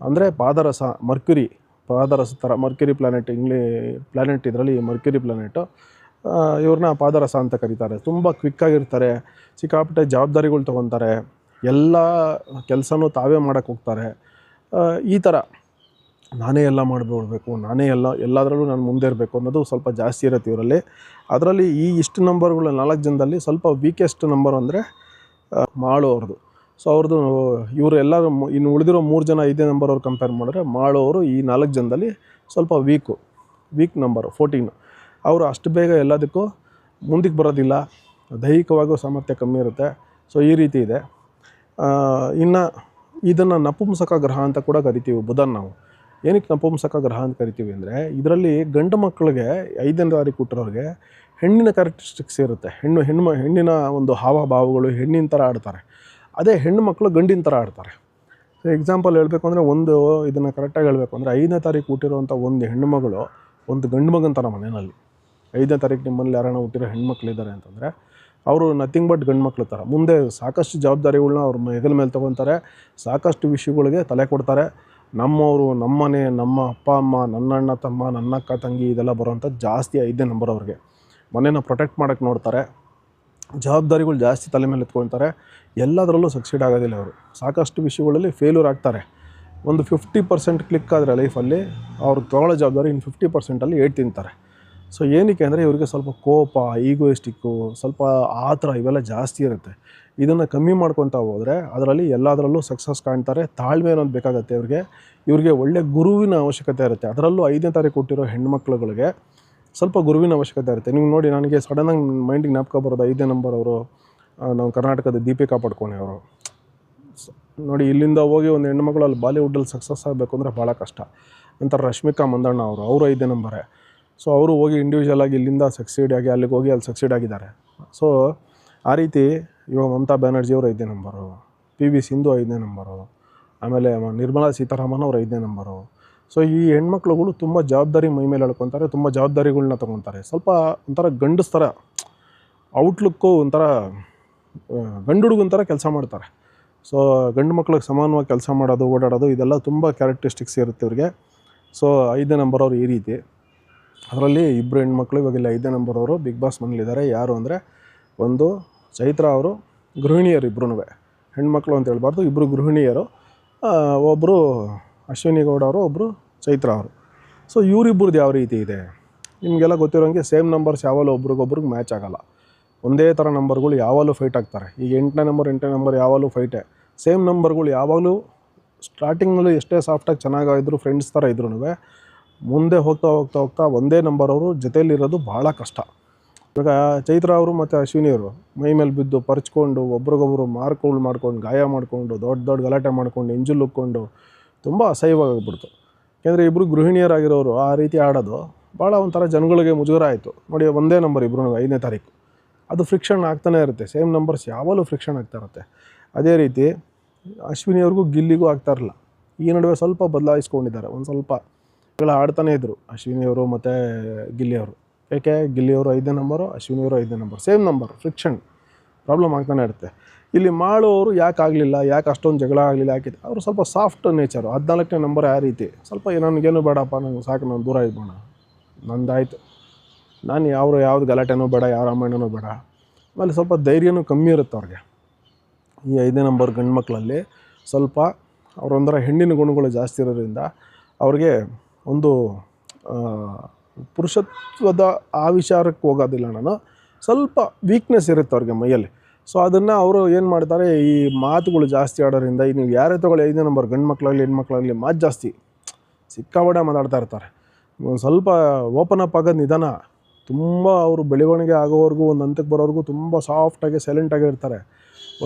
ಅಂದರೆ ಪಾದರಸ, ಮರ್ಕ್ಯುರಿ ಪಾದರಸ ಥರ. ಮರ್ಕ್ಯುರಿ ಪ್ಲ್ಯಾನೆಟ್ ಇದರಲ್ಲಿ ಮರ್ಕ್ಯುರಿ ಪ್ಲ್ಯಾನೆಟು. ಇವ್ರನ್ನ ಪಾದರಸ ಅಂತ ಕರೀತಾರೆ. ತುಂಬ ಕ್ವಿಕ್ಕಾಗಿರ್ತಾರೆ, ಸಿಕ್ಕಾಪಟ್ಟೆ ಜವಾಬ್ದಾರಿಗಳು ತೊಗೊತಾರೆ, ಎಲ್ಲ ಕೆಲಸನೂ ತಾವೇ ಮಾಡೋಕ್ಕೆ ಹೋಗ್ತಾರೆ. ಈ ಥರ ನಾನೇ ಎಲ್ಲ ಮಾಡಿಬಿಡ್ಬೇಕು, ನಾನೇ ಎಲ್ಲದರಲ್ಲೂ ನಾನು ಮುಂದೆ ಇರಬೇಕು ಅನ್ನೋದು ಸ್ವಲ್ಪ ಜಾಸ್ತಿ ಇರುತ್ತೆ ಇವರಲ್ಲಿ. ಅದರಲ್ಲಿ ಇಷ್ಟು ನಂಬರ್ಗಳು 4 ಜನದಲ್ಲಿ ಸ್ವಲ್ಪ ವೀಕೆಸ್ಟ್ ನಂಬರ್ ಅಂದರೆ ಮಾಳು ಅವ್ರದ್ದು. ಸೊ ಅವ್ರದ್ದು ಇವರು ಎಲ್ಲ ಇನ್ನು ಉಳಿದಿರೋ 3 ಜನ 5ನೇ ನಂಬರ್ ಅವ್ರು ಕಂಪೇರ್ ಮಾಡಿದ್ರೆ ಮಾಳು ಅವರು ಈ 4 ಜನದಲ್ಲಿ ಸ್ವಲ್ಪ ವೀಕ್ ನಂಬರು 14. ಅವರು ಅಷ್ಟು ಬೇಗ ಎಲ್ಲದಕ್ಕೂ ಮುಂದಕ್ಕೆ ಬರೋದಿಲ್ಲ, ದೈಹಿಕವಾಗೂ ಸಾಮರ್ಥ್ಯ ಕಮ್ಮಿ ಇರುತ್ತೆ. ಸೊ ಈ ರೀತಿ ಇದೆ. ಇನ್ನು ಇದನ್ನು ನಪುಂಸಕ ಗ್ರಹ ಅಂತ ಕೂಡ ಕರಿತೀವಿ ಬುಧನ್. ನಾವು ಏನಕ್ಕೆ ನಪುಂಸಕ ಗ್ರಹ ಅಂತ ಕರಿತೀವಿ ಅಂದರೆ ಇದರಲ್ಲಿ ಗಂಡು ಮಕ್ಕಳಿಗೆ 5ನೇ ತಾರೀಕು ಹುಟ್ಟಿರೋರಿಗೆ ಹೆಣ್ಣಿನ ಕ್ಯಾರೆಕ್ಟರಿಸ್ಟಿಕ್ಸ್ ಇರುತ್ತೆ. ಹೆಣ್ಣಿನ ಒಂದು ಹಾವಭಾವಗಳು ಹೆಣ್ಣಿನ ಥರ ಆಡ್ತಾರೆ. ಅದೇ ಹೆಣ್ಣು ಮಕ್ಕಳು ಗಂಡಿನ ಥರ ಆಡ್ತಾರೆ. ಎಕ್ಸಾಂಪಲ್ ಹೇಳಬೇಕು ಅಂದರೆ ಇದನ್ನು ಕರೆಕ್ಟಾಗಿ ಹೇಳಬೇಕು ಅಂದರೆ 5ನೇ ತಾರೀಕು ಹುಟ್ಟಿರೋವಂಥ ಒಂದು ಹೆಣ್ಣು ಮಗಳು ಒಂದು ಗಂಡು ಮಗನ ಥರ ಮನೆಯಲ್ಲಿ. 5ನೇ ತಾರೀಕು ನಿಮ್ಮಲ್ಲಿ ಯಾರನ್ನ ಹುಟ್ಟಿರೋ ಹೆಣ್ಮಕ್ಳಿದ್ದಾರೆ ಅಂತಂದರೆ ಅವರು ನಥಿಂಗ್ ಬಟ್ ಗಂಡು ಮಕ್ಳ ಥರ. ಮುಂದೆ ಸಾಕಷ್ಟು ಜವಾಬ್ದಾರಿಗಳ್ನ ಅವ್ರ ಹೆಗಲ ಮೇಲೆ ತೊಗೊತಾರೆ, ಸಾಕಷ್ಟು ವಿಷಯಗಳಿಗೆ ತಲೆ ಕೊಡ್ತಾರೆ. ನಮ್ಮವರು, ನಮ್ಮನೆ, ನಮ್ಮ ಅಪ್ಪ ಅಮ್ಮ, ನನ್ನ ಅಣ್ಣ ತಮ್ಮ, ನನ್ನ ಅಕ್ಕ ತಂಗಿ ಇದೆಲ್ಲ ಬರೋವಂಥದ್ದು ಜಾಸ್ತಿ 5ನೇ ನಂಬರ್ ಅವ್ರಿಗೆ. ಮನೇನ ಪ್ರೊಟೆಕ್ಟ್ ಮಾಡೋಕ್ಕೆ ನೋಡ್ತಾರೆ, ಜವಾಬ್ದಾರಿಗಳು ಜಾಸ್ತಿ ತಲೆ ಮೇಲೆ ಎತ್ಕೊಳ್ತಾರೆ. ಎಲ್ಲದರಲ್ಲೂ ಸಕ್ಸೀಡ್ ಆಗೋದಿಲ್ಲ ಅವರು. ಸಾಕಷ್ಟು ವಿಷಯಗಳಲ್ಲಿ ಫೇಲ್ಯೂರ್ ಆಗ್ತಾರೆ. ಒಂದು 50% ಕ್ಲಿಕ್ ಆದರೆ ಲೈಫಲ್ಲಿ ಅವ್ರು ತೊಗೊಳ್ಳೋ ಜವಾಬ್ದಾರಿ ಇನ್ನು 50%ಅಲ್ಲಿ ಏಟ್ ತಿಂತಾರೆ. ಸೊ ಏನಕ್ಕೆ ಅಂದರೆ ಇವ್ರಿಗೆ ಸ್ವಲ್ಪ ಕೋಪ, ಈಗೋಯಿಸ್ಟಿಕ್ಕು, ಸ್ವಲ್ಪ ಆತರ ಇವೆಲ್ಲ ಜಾಸ್ತಿ ಇರುತ್ತೆ. ಇದನ್ನು ಕಮ್ಮಿ ಮಾಡ್ಕೊತಾ ಹೋದರೆ ಅದರಲ್ಲಿ ಎಲ್ಲದರಲ್ಲೂ ಸಕ್ಸಸ್ ಕಾಣ್ತಾರೆ. ತಾಳ್ಮೆ ಅನ್ನೋದು ಬೇಕಾಗುತ್ತೆ ಇವ್ರಿಗೆ ಒಳ್ಳೆ ಗುರುವಿನ ಅವಶ್ಯಕತೆ ಇರುತ್ತೆ. ಅದರಲ್ಲೂ 5ನೇ ತಾರೀಕು ಹುಟ್ಟಿರೋ ಹೆಣ್ಮಕ್ಳುಗಳಿಗೆ ಸ್ವಲ್ಪ ಗುರುವಿನ ಅವಶ್ಯಕತೆ ಇರುತ್ತೆ. ನೀವು ನೋಡಿ, ನನಗೆ ಸಡನ್ನಾಗಿ ಮೈಂಡಿಗೆ ಜ್ಞಾಪಕ ಬರೋದು 5ನೇ ನಂಬರ್ ಅವರು ನಾವು ಕರ್ನಾಟಕದ ದೀಪಿಕಾ ಪಡುಕೋಣೆ ಅವರು. ನೋಡಿ, ಇಲ್ಲಿಂದ ಹೋಗಿ ಒಂದು ಹೆಣ್ಮಕ್ಳು ಅಲ್ಲಿ ಬಾಲಿವುಡ್ಡಲ್ಲಿ ಸಕ್ಸಸ್ ಆಗಬೇಕು ಅಂದರೆ ಭಾಳ ಕಷ್ಟ. ನಂತರ ರಶ್ಮಿಕಾ ಮಂದಣ್ಣ ಅವರು 5ನೇ ನಂಬರೇ. ಸೊ ಅವರು ಹೋಗಿ ಇಂಡಿವಿಜುವಲ್ ಆಗಿ ಇಲ್ಲಿಂದ ಸಕ್ಸೀಡ್ ಆಗಿ ಅಲ್ಲಿಗೆ ಹೋಗಿ ಅಲ್ಲಿ ಸಕ್ಸೀಡ್ ಆಗಿದ್ದಾರೆ. ಸೊ ಆ ರೀತಿ ಇವಾಗ ಮಮತಾ ಬ್ಯಾನರ್ಜಿ ಅವರು 5ನೇ ನಂಬರು, PV ಸಿಂಧು 5ನೇ ನಂಬರು, ಆಮೇಲೆ ನಿರ್ಮಲಾ ಸೀತಾರಾಮನ್ ಅವರು 5ನೇ ನಂಬರು. ಸೊ ಈ ಹೆಣ್ಮಕ್ಳುಗಳು ತುಂಬ ಜವಾಬ್ದಾರಿ ಮೈ ಮೇಲೆ ಹೇಳ್ಕೊತಾರೆ, ತುಂಬ ಜವಾಬ್ದಾರಿಗಳನ್ನ ತೊಗೊತಾರೆ. ಸ್ವಲ್ಪ ಒಂಥರ ಗಂಡಸ್ ಥರ ಔಟ್ಲುಕ್ಕು, ಒಂಥರ ಗಂಡು ಹುಡುಗನ ಥರ ಕೆಲಸ ಮಾಡ್ತಾರೆ. ಸೊ ಗಂಡು ಮಕ್ಳಿಗೆ ಸಮಾನವಾಗಿ ಕೆಲಸ ಮಾಡೋದು, ಓಡಾಡೋದು, ಇದೆಲ್ಲ ತುಂಬ ಕ್ಯಾರೆಕ್ಟರಿಸ್ಟಿಕ್ಸ್ ಇರುತ್ತೆ ಇವ್ರಿಗೆ. ಸೊ 5ನೇ ನಂಬರ್ ಅವರು ಈ ರೀತಿ. ಅದರಲ್ಲಿ ಇಬ್ಬರು ಹೆಣ್ಮಕ್ಳು ಇವಾಗಿಲ್ಲ 5ನೇ ನಂಬರ್ ಅವರು ಬಿಗ್ ಬಾಸ್ ಮನೇಲಿದ್ದಾರೆ. ಯಾರು ಅಂದರೆ ಒಂದು ಚೈತ್ರ ಅವರು, ಗೃಹಿಣಿಯರು ಇಬ್ಬರೂ, ಹೆಣ್ಮಕ್ಳು ಅಂತ ಹೇಳ್ಬಾರ್ದು, ಇಬ್ಬರು ಗೃಹಿಣಿಯರು. ಒಬ್ಬರು ಅಶ್ವಿನಿ ಗೌಡ ಅವರು, ಒಬ್ಬರು ಚೈತ್ರ ಅವರು. ಸೊ ಇವರಿಬ್ಬರದ್ದು ಯಾವ ರೀತಿ ಇದೆ ನಿಮಗೆಲ್ಲ ಗೊತ್ತಿರೋಂಗೆ, ಸೇಮ್ ನಂಬರ್ಸ್ ಯಾವಾಗಲೂ ಒಬ್ರಿಗೊಬ್ರಿಗೆ ಮ್ಯಾಚ್ ಆಗೋಲ್ಲ. ಒಂದೇ ಥರ ನಂಬರ್ಗಳು ಯಾವಾಗಲೂ ಫೈಟ್ ಆಗ್ತಾರೆ. ಈಗ 8ನೇ ನಂಬರ್ ಯಾವಾಗಲೂ ಫೈಟೇ. ಸೇಮ್ ನಂಬರ್ಗಳು ಯಾವಾಗಲೂ ಸ್ಟಾರ್ಟಿಂಗ್ನಲ್ಲಿ ಎಷ್ಟೇ ಸಾಫ್ಟಾಗಿ ಚೆನ್ನಾಗಿದ್ರು, ಫ್ರೆಂಡ್ಸ್ ಥರ ಇದ್ರೂ ಮುಂದೆ ಹೋಗ್ತಾ ಒಂದೇ ನಂಬರ್ ಅವರು ಜೊತೆಯಲ್ಲಿರೋದು ಭಾಳ ಕಷ್ಟ. ಇವಾಗ ಚೈತ್ರ ಅವರು ಮತ್ತು ಅಶ್ವಿನಿಯವರು ಮೈ ಮೇಲೆ ಬಿದ್ದು ಪರ್ಚ್ಕೊಂಡು, ಒಬ್ರಿಗೊಬ್ರು ಮಾರ್ಕ್ಗಳು ಮಾಡ್ಕೊಂಡು, ಗಾಯ ಮಾಡಿಕೊಂಡು, ದೊಡ್ಡ ಗಲಾಟೆ ಮಾಡ್ಕೊಂಡು, ಎಂಜುಲ್ ಉಕ್ಕೊಂಡು ತುಂಬ ಅಸಹ್ಯವಾಗ್ಬಿಡ್ತು. ಯಾಕೆಂದರೆ ಇಬ್ಬರು ಗೃಹಿಣಿಯರಾಗಿರೋರು ಆ ರೀತಿ ಆಡೋದು ಭಾಳ ಒಂಥರ ಜನಗಳಿಗೆ ಮುಜುಗರ ಆಯಿತು. ನೋಡಿ, ಒಂದೇ ನಂಬರ್ ಇಬ್ಬರು 5ನೇ ತಾರೀಕು, ಅದು ಫ್ರಿಕ್ಷನ್ ಆಗ್ತಾನೆ ಇರುತ್ತೆ. ಸೇಮ್ ನಂಬರ್ಸ್ ಯಾವಾಗಲೂ ಫ್ರಿಕ್ಷನ್ ಆಗ್ತಾ ಇರುತ್ತೆ. ಅದೇ ರೀತಿ ಅಶ್ವಿನಿಯವ್ರಿಗೂ ಗಿಲ್ಲಿಗೂ ಆಗ್ತಾ ಇರಲಿಲ್ಲ. ಈ ನಡುವೆ ಸ್ವಲ್ಪ ಬದಲಾಯಿಸ್ಕೊಂಡಿದ್ದಾರೆ. ಒಂದು ಸ್ವಲ್ಪ ಆಡ್ತಾನೇ ಇದ್ದರು ಅಶ್ವಿನಿಯವರು ಮತ್ತು ಗಿಲ್ಲಿಯವರು. ಏಕೆ ಗಿಲ್ಲಿಯವರು 5ನೇ ನಂಬರು, ಅಶ್ವಿನಿಯವರು 5ನೇ number, same number, friction problem ಆಗ್ತಾನೆ ಇರುತ್ತೆ. ಇಲ್ಲಿ ಮಾಳು ಅವರು ಯಾಕೆ ಆಗಲಿಲ್ಲ, ಯಾಕೆ ಅಷ್ಟೊಂದು ಜಗಳ ಆಗಲಿಲ್ಲ, ಯಾಕೆ ಅವರು ಸ್ವಲ್ಪ ಸಾಫ್ಟ್ ನೇಚರು. 14ನೇ ನಂಬರ್ ಆ ರೀತಿ ಸ್ವಲ್ಪ ನನಗೇನು ಬೇಡಪ್ಪ, ನಂಗೆ ಸಾಕು, ನಾನು ದೂರ ಇದ್ಬೋಣ, ನಂದಾಯಿತು, ನಾನು ಯಾವ್ದು ಗಲಾಟೆನೂ ಬೇಡ, ಯಾವ ರಾಮಾಯಣನೂ ಬೇಡ. ಆಮೇಲೆ ಸ್ವಲ್ಪ ಧೈರ್ಯನೂ ಕಮ್ಮಿ ಇರುತ್ತೆ ಅವ್ರಿಗೆ. ಈ 5ನೇ ನಂಬರ್ ಗಂಡು ಮಕ್ಕಳಲ್ಲಿ ಸ್ವಲ್ಪ ಅವರೊಂಥರ ಹೆಣ್ಣಿನ ಗುಣಗಳು ಜಾಸ್ತಿ ಇರೋದ್ರಿಂದ ಅವ್ರಿಗೆ ಒಂದು ಪುರುಷತ್ವದ ಆ ವಿಚಾರಕ್ಕೆ ಹೋಗೋದಿಲ್ಲ ನಾನು, ಸ್ವಲ್ಪ ವೀಕ್ನೆಸ್ ಇರುತ್ತೆ ಅವ್ರಿಗೆ ಮೈಯಲ್ಲಿ. ಸೊ ಅದನ್ನು ಅವರು ಏನು ಮಾಡ್ತಾರೆ, ಈ ಮಾತುಗಳು ಜಾಸ್ತಿ ಆಡೋದ್ರಿಂದ, ನೀವು ಯಾರೇ ತೊಗೊಳ್ಳಿ 5ನೇ ನಂಬರ್ ಗಂಡು ಮಕ್ಕಳಾಗಲಿ ಹೆಣ್ಮಕ್ಳಾಗಲಿ ಮಾತು ಜಾಸ್ತಿ ಸಿಕ್ಕಾಬಡೆ ಮಾತಾಡ್ತಾ ಇರ್ತಾರೆ. ಸ್ವಲ್ಪ ಓಪನ್ ಅಪ್ ಆಗೋದು ನಿಧಾನ. ತುಂಬ ಅವರು ಬೆಳವಣಿಗೆ ಆಗೋವರೆಗೂ, ಒಂದು ಹಂತಕ್ಕೆ ಬರೋವರೆಗೂ ತುಂಬ ಸಾಫ್ಟಾಗಿ ಸೈಲೆಂಟಾಗಿ ಇರ್ತಾರೆ.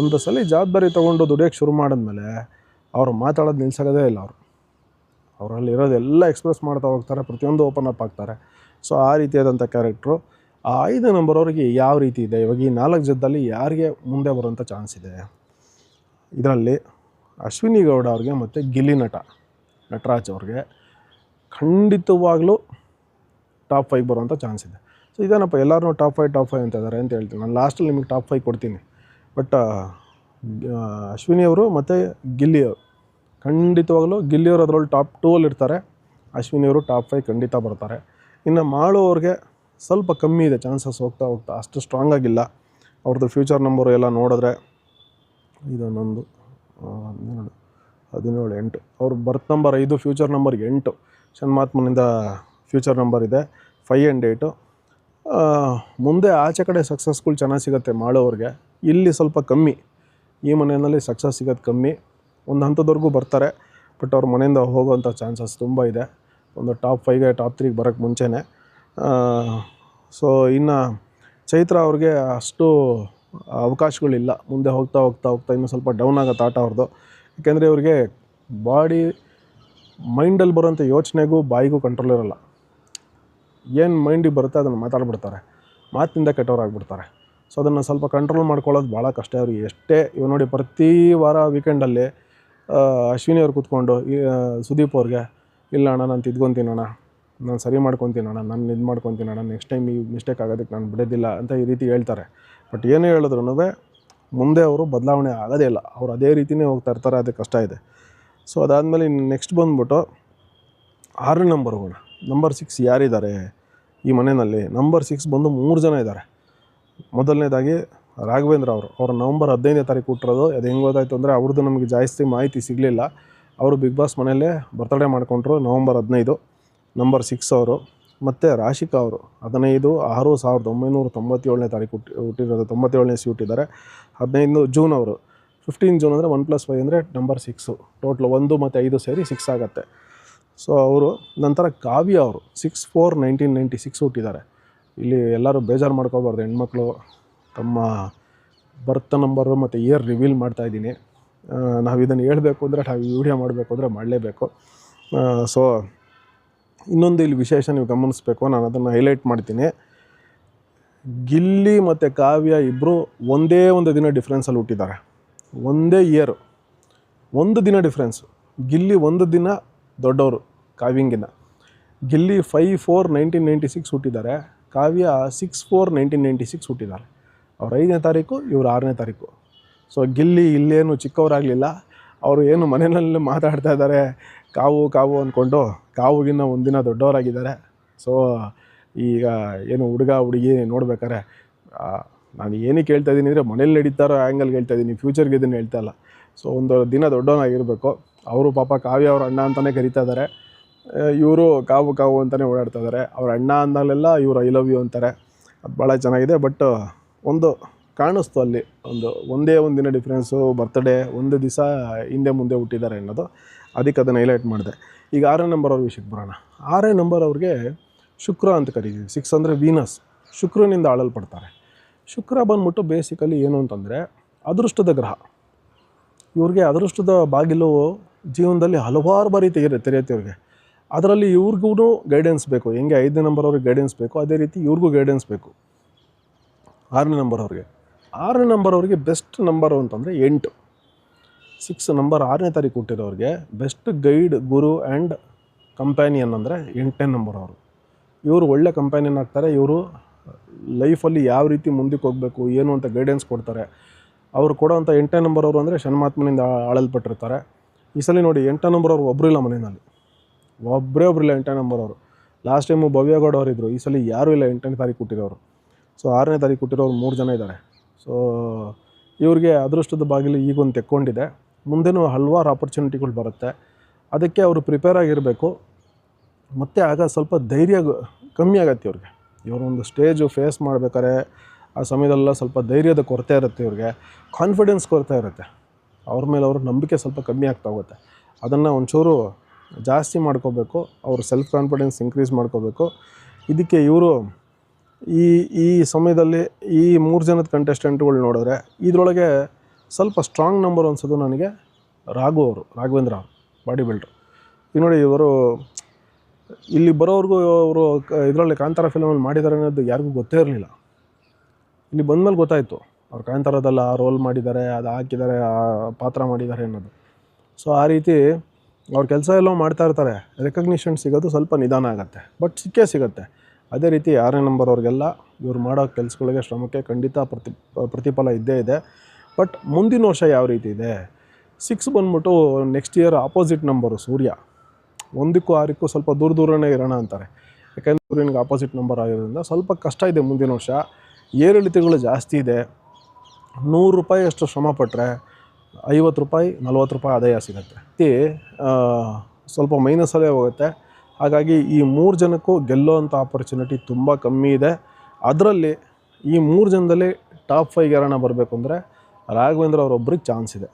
ಒಂದು ಸಲ ಜವಾಬ್ದಾರಿ ತೊಗೊಂಡು ದುಡಿಯೋಕ್ಕೆ ಶುರು ಮಾಡಿದ್ಮೇಲೆ ಅವರು ಮಾತಾಡೋದು ನಿಲ್ಸೋದೇ ಇಲ್ಲ. ಅವರಲ್ಲಿ ಇರೋದೆಲ್ಲ ಎಕ್ಸ್ಪ್ರೆಸ್ ಮಾಡ್ತಾ ಹೋಗ್ತಾರೆ, ಪ್ರತಿಯೊಂದು ಓಪನ್ ಅಪ್ ಆಗ್ತಾರೆ. ಸೊ ಆ ರೀತಿಯಾದಂಥ ಕ್ಯಾರೆಕ್ಟ್ರು. ಆ 5ನೇ ನಂಬರ್ ಅವ್ರಿಗೆ ಯಾವ ರೀತಿ ಇದೆ, ಇವಾಗ ಈ 4 ಜನದಲ್ಲಿ ಯಾರಿಗೆ ಮುಂದೆ ಬರುವಂಥ ಚಾನ್ಸ್ ಇದೆ? ಇದರಲ್ಲಿ ಅಶ್ವಿನಿ ಗೌಡ ಅವ್ರಿಗೆ ಮತ್ತು ಗಿಲ್ಲಿ ನಟರಾಜ್ ಅವ್ರಿಗೆ ಖಂಡಿತವಾಗ್ಲೂ ಟಾಪ್ 5 ಬರುವಂಥ ಚಾನ್ಸ್ ಇದೆ. ಸೊ ಇದೇನಪ್ಪ ಎಲ್ಲರೂ ಟಾಪ್ 5 ಅಂತ ಇದ್ದಾರೆ ಅಂತ ಹೇಳ್ತೀನಿ. ನಾನು ಲಾಸ್ಟಲ್ಲಿ ನಿಮಗೆ ಟಾಪ್ 5 ಕೊಡ್ತೀನಿ. ಬಟ್ ಅಶ್ವಿನಿಯವರು ಮತ್ತು ಗಿಲ್ಲಿಯವರು ಖಂಡಿತವಾಗಲೂ, ಗಿಲ್ಲಿಯವರು ಅದರಲ್ಲಿ ಟಾಪ್ 2 ಇರ್ತಾರೆ, ಅಶ್ವಿನಿಯವರು ಟಾಪ್ 5 ಖಂಡಿತ ಬರ್ತಾರೆ. ಇನ್ನು ಮಾಳು ಅವ್ರಿಗೆ ಸ್ವಲ್ಪ ಕಮ್ಮಿ ಇದೆ ಚಾನ್ಸಸ್, ಹೋಗ್ತಾ ಅಷ್ಟು ಸ್ಟ್ರಾಂಗ್ ಆಗಿಲ್ಲ. ಅವ್ರದ್ದು ಫ್ಯೂಚರ್ ನಂಬರು ಎಲ್ಲ ನೋಡಿದ್ರೆ ಇದು 11 12 17 8, ಅವ್ರ ಬರ್ತ್ ನಂಬರ್ 5, ಫ್ಯೂಚರ್ ನಂಬರ್ 8, ಷಣ್ಮಾತ್ಮನಿಂದ ಫ್ಯೂಚರ್ ನಂಬರ್ ಇದೆ 5 and 8. ಮುಂದೆ ಆಚೆ ಕಡೆ ಸಕ್ಸಸ್ಗಳು ಚೆನ್ನಾಗಿ ಸಿಗುತ್ತೆ ಮಾಳು ಅವ್ರಿಗೆ. ಇಲ್ಲಿ ಸ್ವಲ್ಪ ಕಮ್ಮಿ, ಈ ಮನೆಯಲ್ಲಿ ಸಕ್ಸಸ್ ಸಿಗೋದು ಕಮ್ಮಿ. ಒಂದು ಹಂತದವರೆಗೂ ಬರ್ತಾರೆ, ಬಟ್ ಅವ್ರ ಮನೆಯಿಂದ ಹೋಗೋವಂಥ ಚಾನ್ಸಸ್ ತುಂಬ ಇದೆ, ಒಂದು ಟಾಪ್ 5ಗೆ ಟಾಪ್ 3ಗೆ ಬರೋಕ್ಕೆ ಮುಂಚೆನೇ. ಸೊ ಇನ್ನು ಚೈತ್ರ ಅವ್ರಿಗೆ ಅಷ್ಟು ಅವಕಾಶಗಳಿಲ್ಲ. ಮುಂದೆ ಹೋಗ್ತಾ ಇನ್ನೂ ಸ್ವಲ್ಪ ಡೌನ್ ಆಗುತ್ತೆ ಆಟ ಅವ್ರದ್ದು. ಯಾಕೆಂದರೆ ಅವ್ರಿಗೆ ಮೈಂಡಲ್ಲಿ ಬರೋಂಥ ಯೋಚನೆಗೂ ಬಾಯಿಗೂ ಕಂಟ್ರೋಲ್ ಇರೋಲ್ಲ. ಏನು ಮೈಂಡಿಗೆ ಬರುತ್ತೆ ಅದನ್ನು ಮಾತಾಡ್ಬಿಡ್ತಾರೆ, ಮಾತಿನಿಂದ ಕೆಟ್ಟವರಾಗ್ಬಿಡ್ತಾರೆ. ಸೊ ಅದನ್ನು ಸ್ವಲ್ಪ ಕಂಟ್ರೋಲ್ ಮಾಡ್ಕೊಳ್ಳೋದು ಭಾಳ ಕಷ್ಟ ಅವ್ರಿಗೆ. ಎಷ್ಟೇ ಇವಾಗ ನೋಡಿ, ಪ್ರತಿ ವಾರ ವೀಕೆಂಡಲ್ಲಿ ಅಶ್ವಿನಿ ಅವ್ರು ಕೂತ್ಕೊಂಡು ಸುದೀಪ್ ಅವ್ರಿಗೆ, ಇಲ್ಲ ಅಣ್ಣ ನಾನು ತಿದ್ಕೊತೀನಣ್ಣ, ನಾನು ಸರಿ ಮಾಡ್ಕೊತೀನಣ್ಣ, ನಾನು ಇದು ಮಾಡ್ಕೊತೀನಣ್ಣ, ನೆಕ್ಸ್ಟ್ ಟೈಮ್ ಈ ಮಿಸ್ಟೇಕ್ ಆಗೋದಕ್ಕೆ ನಾನು ಬಿಡೋದಿಲ್ಲ ಅಂತ ಈ ರೀತಿ ಹೇಳ್ತಾರೆ. ಬಟ್ ಏನೇ ಹೇಳಿದ್ರು ಮುಂದೆ ಅವರು ಬದಲಾವಣೆ ಆಗೋದೇ ಇಲ್ಲ. ಅವ್ರು ಅದೇ ರೀತಿಯೇ ಹೋಗ್ತಾ ಇರ್ತಾರೆ, ಅದು ಕಷ್ಟ ಇದೆ. ಸೊ ಅದಾದಮೇಲೆ ಇನ್ನು ನೆಕ್ಸ್ಟ್ ಬಂದುಬಿಟ್ಟು 6ನೇ ನಂಬರ್ ಹೋಗೋಣ. ನಂಬರ್ 6 ಯಾರಿದ್ದಾರೆ ಈ ಮನೆಯಲ್ಲಿ? ನಂಬರ್ 6 ಬಂದು 3 ಜನ ಇದ್ದಾರೆ. ಮೊದಲನೇದಾಗಿ ರಾಘವೇಂದ್ರ ಅವರು ನವಂಬರ್ 15ನೇ ತಾರೀಕು ಹುಟ್ಟಿರೋದು. ಅದು ಹೆಂಗೆ ಗೊತ್ತಾಯಿತು ಅಂದರೆ, ಅವ್ರದ್ದು ನಮಗೆ ಜಾಸ್ತಿ ಮಾಹಿತಿ ಸಿಗಲಿಲ್ಲ. ಅವರು ಬಿಗ್ ಬಾಸ್ ಮನೆಯಲ್ಲೇ ಬರ್ತ್ಡೇ ಮಾಡ್ಕೊಂಡ್ರು ನವಂಬರ್ 15. ನಂಬರ್ 6 ಅವರು. ಮತ್ತು ರಾಶಿಕಾ ಅವರು 15/6/1997ನೇ ತಾರೀಕು ಹುಟ್ಟಿರೋದು, 97ನೇ ಹುಟ್ಟಿದ್ದಾರೆ. 15 ಜೂನ್ ಅವರು. 15 ಜೂನ್ ಅಂದರೆ 1+5 ಅಂದರೆ ನಂಬರ್ 6. ಟೋಟ್ಲ್ 1 ಮತ್ತು 5 ಸೇರಿ 6 ಆಗುತ್ತೆ. ಸೊ ಅವರು. ನಂತರ ಕಾವ್ಯ ಅವರು 6/4/1996 ಹುಟ್ಟಿದ್ದಾರೆ. ಇಲ್ಲಿ ಎಲ್ಲರೂ ಬೇಜಾರು ಮಾಡ್ಕೋಬಾರ್ದು, ಹೆಣ್ಮಕ್ಳು ತಮ್ಮ ಬರ್ತ್ ನಂಬರು ಮತ್ತು ಇಯರ್ ರಿವೀಲ್ ಮಾಡ್ತಾಯಿದ್ದೀನಿ. ನಾವು ಇದನ್ನು ಹೇಳಬೇಕು ಅಂದರೆ, ನಾವು ವಿಡಿಯೋ ಮಾಡಬೇಕು ಅಂದರೆ ಮಾಡಲೇಬೇಕು. ಸೊ ಇನ್ನೊಂದು ಇಲ್ಲಿ ವಿಶೇಷ ನೀವು ಗಮನಿಸಬೇಕು, ನಾನು ಅದನ್ನು ಹೈಲೈಟ್ ಮಾಡ್ತೀನಿ. ಗಿಲ್ಲಿ ಮತ್ತು ಕಾವ್ಯ ಇಬ್ಬರು ಒಂದೇ ಒಂದು ದಿನ ಡಿಫ್ರೆನ್ಸಲ್ಲಿ ಹುಟ್ಟಿದ್ದಾರೆ. ಒಂದೇ ಇಯರು, ಒಂದು ದಿನ ಡಿಫ್ರೆನ್ಸು. ಗಿಲ್ಲಿ ಒಂದು ದಿನ ದೊಡ್ಡವರು ಕಾವ್ಯಂಗಿನ. ಗಿಲ್ಲಿ 5/4/1996 ಹುಟ್ಟಿದ್ದಾರೆ, ಕಾವ್ಯ 6/4/1996 ಹುಟ್ಟಿದ್ದಾರೆ. ಅವ್ರು 5ನೇ ತಾರೀಕು, ಇವರು 6ನೇ ತಾರೀಕು. ಸೊ ಗಿಲ್ಲಿ ಇಲ್ಲೇನು ಚಿಕ್ಕವರಾಗಲಿಲ್ಲ, ಅವರು ಏನು ಮನೆಯಲ್ಲಿ ಮಾತಾಡ್ತಾ ಇದ್ದಾರೆ ಕಾವು ಅಂದ್ಕೊಂಡು, ಕಾವುಗಿನ್ನ ಒಂದಿನ ದೊಡ್ಡವರಾಗಿದ್ದಾರೆ. ಸೊ ಈಗ ಏನು ಹುಡುಗ ಹುಡುಗಿ ನೋಡ್ಬೇಕಾರೆ, ನಾನು ಏನಕ್ಕೆ ಹೇಳ್ತಾ ಇದ್ದೀನಿ ಅಂದರೆ, ಮನೇಲಿ ನಡೀತಾರೋ ಆ್ಯಂಗಲ್ಗೆ ಹೇಳ್ತಾ ಇದ್ದೀನಿ, ಫ್ಯೂಚರ್ಗೆ ಇದನ್ನು ಹೇಳ್ತಾ ಇಲ್ಲ. ಸೊ ಒಂದು ದಿನ ದೊಡ್ಡವನಾಗಿರಬೇಕು. ಅವರು ಪಾಪ ಕಾವ್ಯ ಅವ್ರ ಅಣ್ಣ ಅಂತಲೇ ಕರೀತಾ ಇದ್ದಾರೆ, ಇವರು ಕಾವು ಅಂತಲೇ ಓಡಾಡ್ತಾ ಇದ್ದಾರೆ. ಅವ್ರ ಅಣ್ಣ ಅಂದಾಗಲೆಲ್ಲ ಇವರು ಐ ಲವ್ ಯು ಅಂತಾರೆ. ಅದು ಭಾಳ ಚೆನ್ನಾಗಿದೆ. ಬಟ್ ಒಂದು ಕಾಣಿಸ್ತು ಅಲ್ಲಿ, ಒಂದೇ ಒಂದು ದಿನ ಡಿಫ್ರೆನ್ಸು, ಬರ್ತ್ಡೇ ಒಂದು ದಿವಸ ಹಿಂದೆ ಮುಂದೆ ಹುಟ್ಟಿದ್ದಾರೆ ಅನ್ನೋದು. ಅದಕ್ಕೆ ಅದನ್ನು ಹೈಲೈಟ್ ಮಾಡಿದೆ. ಈಗ 6ನೇ ನಂಬರ್ ಅವ್ರ ವಿಷಯಕ್ಕೆ ಬರೋಣ. 6ನೇ ನಂಬರ್ ಅವ್ರಿಗೆ ಶುಕ್ರ ಅಂತ ಕರೀತೀವಿ. 6 ಅಂದರೆ ವೀನಸ್, ಶುಕ್ರನಿಂದ ಆಳಲ್ಪಡ್ತಾರೆ. ಶುಕ್ರ ಬಂದ್ಬಿಟ್ಟು ಬೇಸಿಕಲಿ ಏನು ಅಂತಂದರೆ ಅದೃಷ್ಟದ ಗ್ರಹ. ಇವ್ರಿಗೆ ಅದೃಷ್ಟದ ಬಾಗಿಲು ಜೀವನದಲ್ಲಿ ಹಲವಾರು ಬಾರಿ ತೆರೆಯುತ್ತೆ ಇವ್ರಿಗೆ. ಅದರಲ್ಲಿ ಇವ್ರಿಗೂ ಗೈಡೆನ್ಸ್ ಬೇಕು. ಹೆಂಗೆ 5ನೇ ನಂಬರ್ ಅವ್ರಿಗೆ ಗೈಡೆನ್ಸ್ ಬೇಕು, ಅದೇ ರೀತಿ ಇವ್ರಿಗೂ ಗೈಡೆನ್ಸ್ ಬೇಕು 6ನೇ ನಂಬರ್ ಅವ್ರಿಗೆ. 6ನೇ ನಂಬರ್ ಅವ್ರಿಗೆ ಬೆಸ್ಟ್ ನಂಬರು ಅಂತಂದರೆ 8. 6 ನಂಬರ್ 6ನೇ ತಾರೀಕು ಹುಟ್ಟಿರೋರಿಗೆ ಬೆಸ್ಟ್ ಗೈಡ್, ಗುರು ಆ್ಯಂಡ್ ಕಂಪ್ಯಾನಿಯನ್ ಅಂದರೆ 8ನೇ ನಂಬರ್ ಅವರು. ಇವರು ಒಳ್ಳೆ ಕಂಪ್ಯಾನಿಯನ್ ಆಗ್ತಾರೆ. ಇವರು ಲೈಫಲ್ಲಿ ಯಾವ ರೀತಿ ಮುಂದಕ್ಕೆ ಹೋಗಬೇಕು ಏನು ಅಂತ ಗೈಡೆನ್ಸ್ ಕೊಡ್ತಾರೆ. ಅವರು ಕೊಡೋವಂಥ 8ನೇ ನಂಬರ್ ಅವರು ಅಂದರೆ ಶನ್ಮಾತ್ಮನಿಂದ ಆಳಲ್ಪಟ್ಟಿರ್ತಾರೆ. ಈ ಸಲ ನೋಡಿ 8ನೇ ನಂಬರ್ ಅವರು ಒಬ್ಬರು ಇಲ್ಲ ಮನೆಯಲ್ಲಿ, ಒಬ್ಬರಿಲ್ಲ 8ನೇ ನಂಬರ್ ಅವರು. ಲಾಸ್ಟ್ ಟೈಮು ಭವ್ಯಗೌಡ ಅವರಿದ್ದರು, ಈ ಸಲ ಯಾರೂ ಇಲ್ಲ 8ನೇ ತಾರೀಕು ಹುಟ್ಟಿರೋರು. ಸೊ 6ನೇ ತಾರೀಕು ಹುಟ್ಟಿರೋರು 3 ಜನ ಇದ್ದಾರೆ. ಸೊ ಇವ್ರಿಗೆ ಅದೃಷ್ಟದ ಬಾಗಿಲು ಈಗೊಂದು ತೆಕ್ಕೊಂಡಿದೆ. ಮುಂದೆನೂ ಹಲವಾರು ಆಪರ್ಚುನಿಟಿಗಳು ಬರುತ್ತೆ. ಅದಕ್ಕೆ ಅವರು ಪ್ರಿಪೇರ್ ಆಗಿರಬೇಕು. ಮತ್ತು ಆಗ ಸ್ವಲ್ಪ ಧೈರ್ಯ ಕಮ್ಮಿ ಆಗತ್ತೆ ಇವ್ರಿಗೆ. ಇವರೊಂದು ಸ್ಟೇಜು ಫೇಸ್ ಮಾಡ್ಬೇಕಾದ್ರೆ ಆ ಸಮಯದಲ್ಲ ಸ್ವಲ್ಪ ಧೈರ್ಯದ ಕೊರತೆ ಇರುತ್ತೆ ಇವ್ರಿಗೆ, ಕಾನ್ಫಿಡೆನ್ಸ್ ಕೊರತೆ ಇರುತ್ತೆ. ಅವ್ರ ಮೇಲೆ ಅವ್ರ ನಂಬಿಕೆ ಸ್ವಲ್ಪ ಕಮ್ಮಿ ಆಗ್ತಾ ಹೋಗುತ್ತೆ. ಅದನ್ನು ಒಂಚೂರು ಜಾಸ್ತಿ ಮಾಡ್ಕೋಬೇಕು. ಅವ್ರ ಸೆಲ್ಫ್ ಕಾನ್ಫಿಡೆನ್ಸ್ ಇನ್ಕ್ರೀಸ್ ಮಾಡ್ಕೋಬೇಕು. ಇದಕ್ಕೆ ಇವರು ಈ ಸಮಯದಲ್ಲಿ ಈ 3 ಜನದ ಕಂಟೆಸ್ಟೆಂಟ್ಗಳು ನೋಡಿದ್ರೆ ಇದರೊಳಗೆ ಸ್ವಲ್ಪ ಸ್ಟ್ರಾಂಗ್ ನಂಬರ್ ಅನ್ಸೋದು ನನಗೆ ರಾಘವೇಂದ್ರ ಅವರು, ಬಾಡಿ ಬಿಲ್ಡ್ರು. ಈಗ ನೋಡಿ ಇವರು ಇಲ್ಲಿ ಬರೋವ್ರಿಗೂ ಅವರು ಇದರಲ್ಲಿ ಕಾಂತಾರ ಫಿಲಮಲ್ಲಿ ಮಾಡಿದ್ದಾರೆ ಅನ್ನೋದು ಯಾರಿಗೂ ಗೊತ್ತೇ ಇರಲಿಲ್ಲ. ಇಲ್ಲಿ ಬಂದಮೇಲೆ ಗೊತ್ತಾಯಿತು ಅವ್ರು ಕಾಂತಾರದಲ್ಲ ಆ ರೋಲ್ ಮಾಡಿದ್ದಾರೆ, ಅದು ಹಾಕಿದ್ದಾರೆ, ಆ ಪಾತ್ರ ಮಾಡಿದ್ದಾರೆ ಅನ್ನೋದು. ಸೊ ಆ ರೀತಿ ಅವ್ರ ಕೆಲಸ ಎಲ್ಲೋ ಮಾಡ್ತಾ ಇರ್ತಾರೆ. ರೆಕಗ್ನಿಷನ್ ಸಿಗೋದು ಸ್ವಲ್ಪ ನಿಧಾನ ಆಗುತ್ತೆ, ಬಟ್ ಸಿಕ್ಕೇ ಸಿಗುತ್ತೆ. ಅದೇ ರೀತಿ 6ನೇ ನಂಬರ್ ಅವ್ರಿಗೆಲ್ಲ ಇವ್ರು ಮಾಡೋ ಕೆಲಸಗಳಿಗೆ ಶ್ರಮಕ್ಕೆ ಖಂಡಿತ ಪ್ರತಿಫಲ ಇದ್ದೇ ಇದೆ. ಬಟ್ ಮುಂದಿನ ವರ್ಷ ಯಾವ ರೀತಿ ಇದೆ, 6 ಬಂದ್ಬಿಟ್ಟು ನೆಕ್ಸ್ಟ್ ಇಯರ್ ಆಪೋಸಿಟ್ ನಂಬರು ಸೂರ್ಯ. 1ಕ್ಕೂ 6ಕ್ಕೂ ಸ್ವಲ್ಪ ದೂರನೇ ಇರೋಣ ಅಂತಾರೆ. ಯಾಕೆಂದರೆ ಸೂರ್ಯನಿಗೆ ಆಪೋಸಿಟ್ ನಂಬರ್ ಆಗಿರೋದ್ರಿಂದ ಸ್ವಲ್ಪ ಕಷ್ಟ ಇದೆ ಮುಂದಿನ ವರ್ಷ. ಏರಿಳಿತಗಳು ಜಾಸ್ತಿ ಇದೆ. 100 ರೂಪಾಯಿ ಅಷ್ಟು ಶ್ರಮ ಪಟ್ಟರೆ 50 ರೂಪಾಯಿ 40 ರೂಪಾಯಿ ಆದಾಯ ಸಿಗುತ್ತೆ. ಸ್ವಲ್ಪ ಮೈನಸಲ್ಲೇ ಹೋಗುತ್ತೆ. ಹಾಗಾಗಿ ಈ 3 ಜನಕ್ಕೂ ಗೆಲ್ಲೋವಂಥ ಆಪರ್ಚುನಿಟಿ ತುಂಬ ಕಮ್ಮಿ ಇದೆ. ಅದರಲ್ಲಿ ಈ 3 ಜನದಲ್ಲಿ ಟಾಪ್ 5 ಯಾರನ್ನ ಬರಬೇಕು ಅಂದರೆ ರಾಘವೇಂದ್ರ ಅವರೊಬ್ಬರಿಗೆ ಚಾನ್ಸ್ ಇದೆ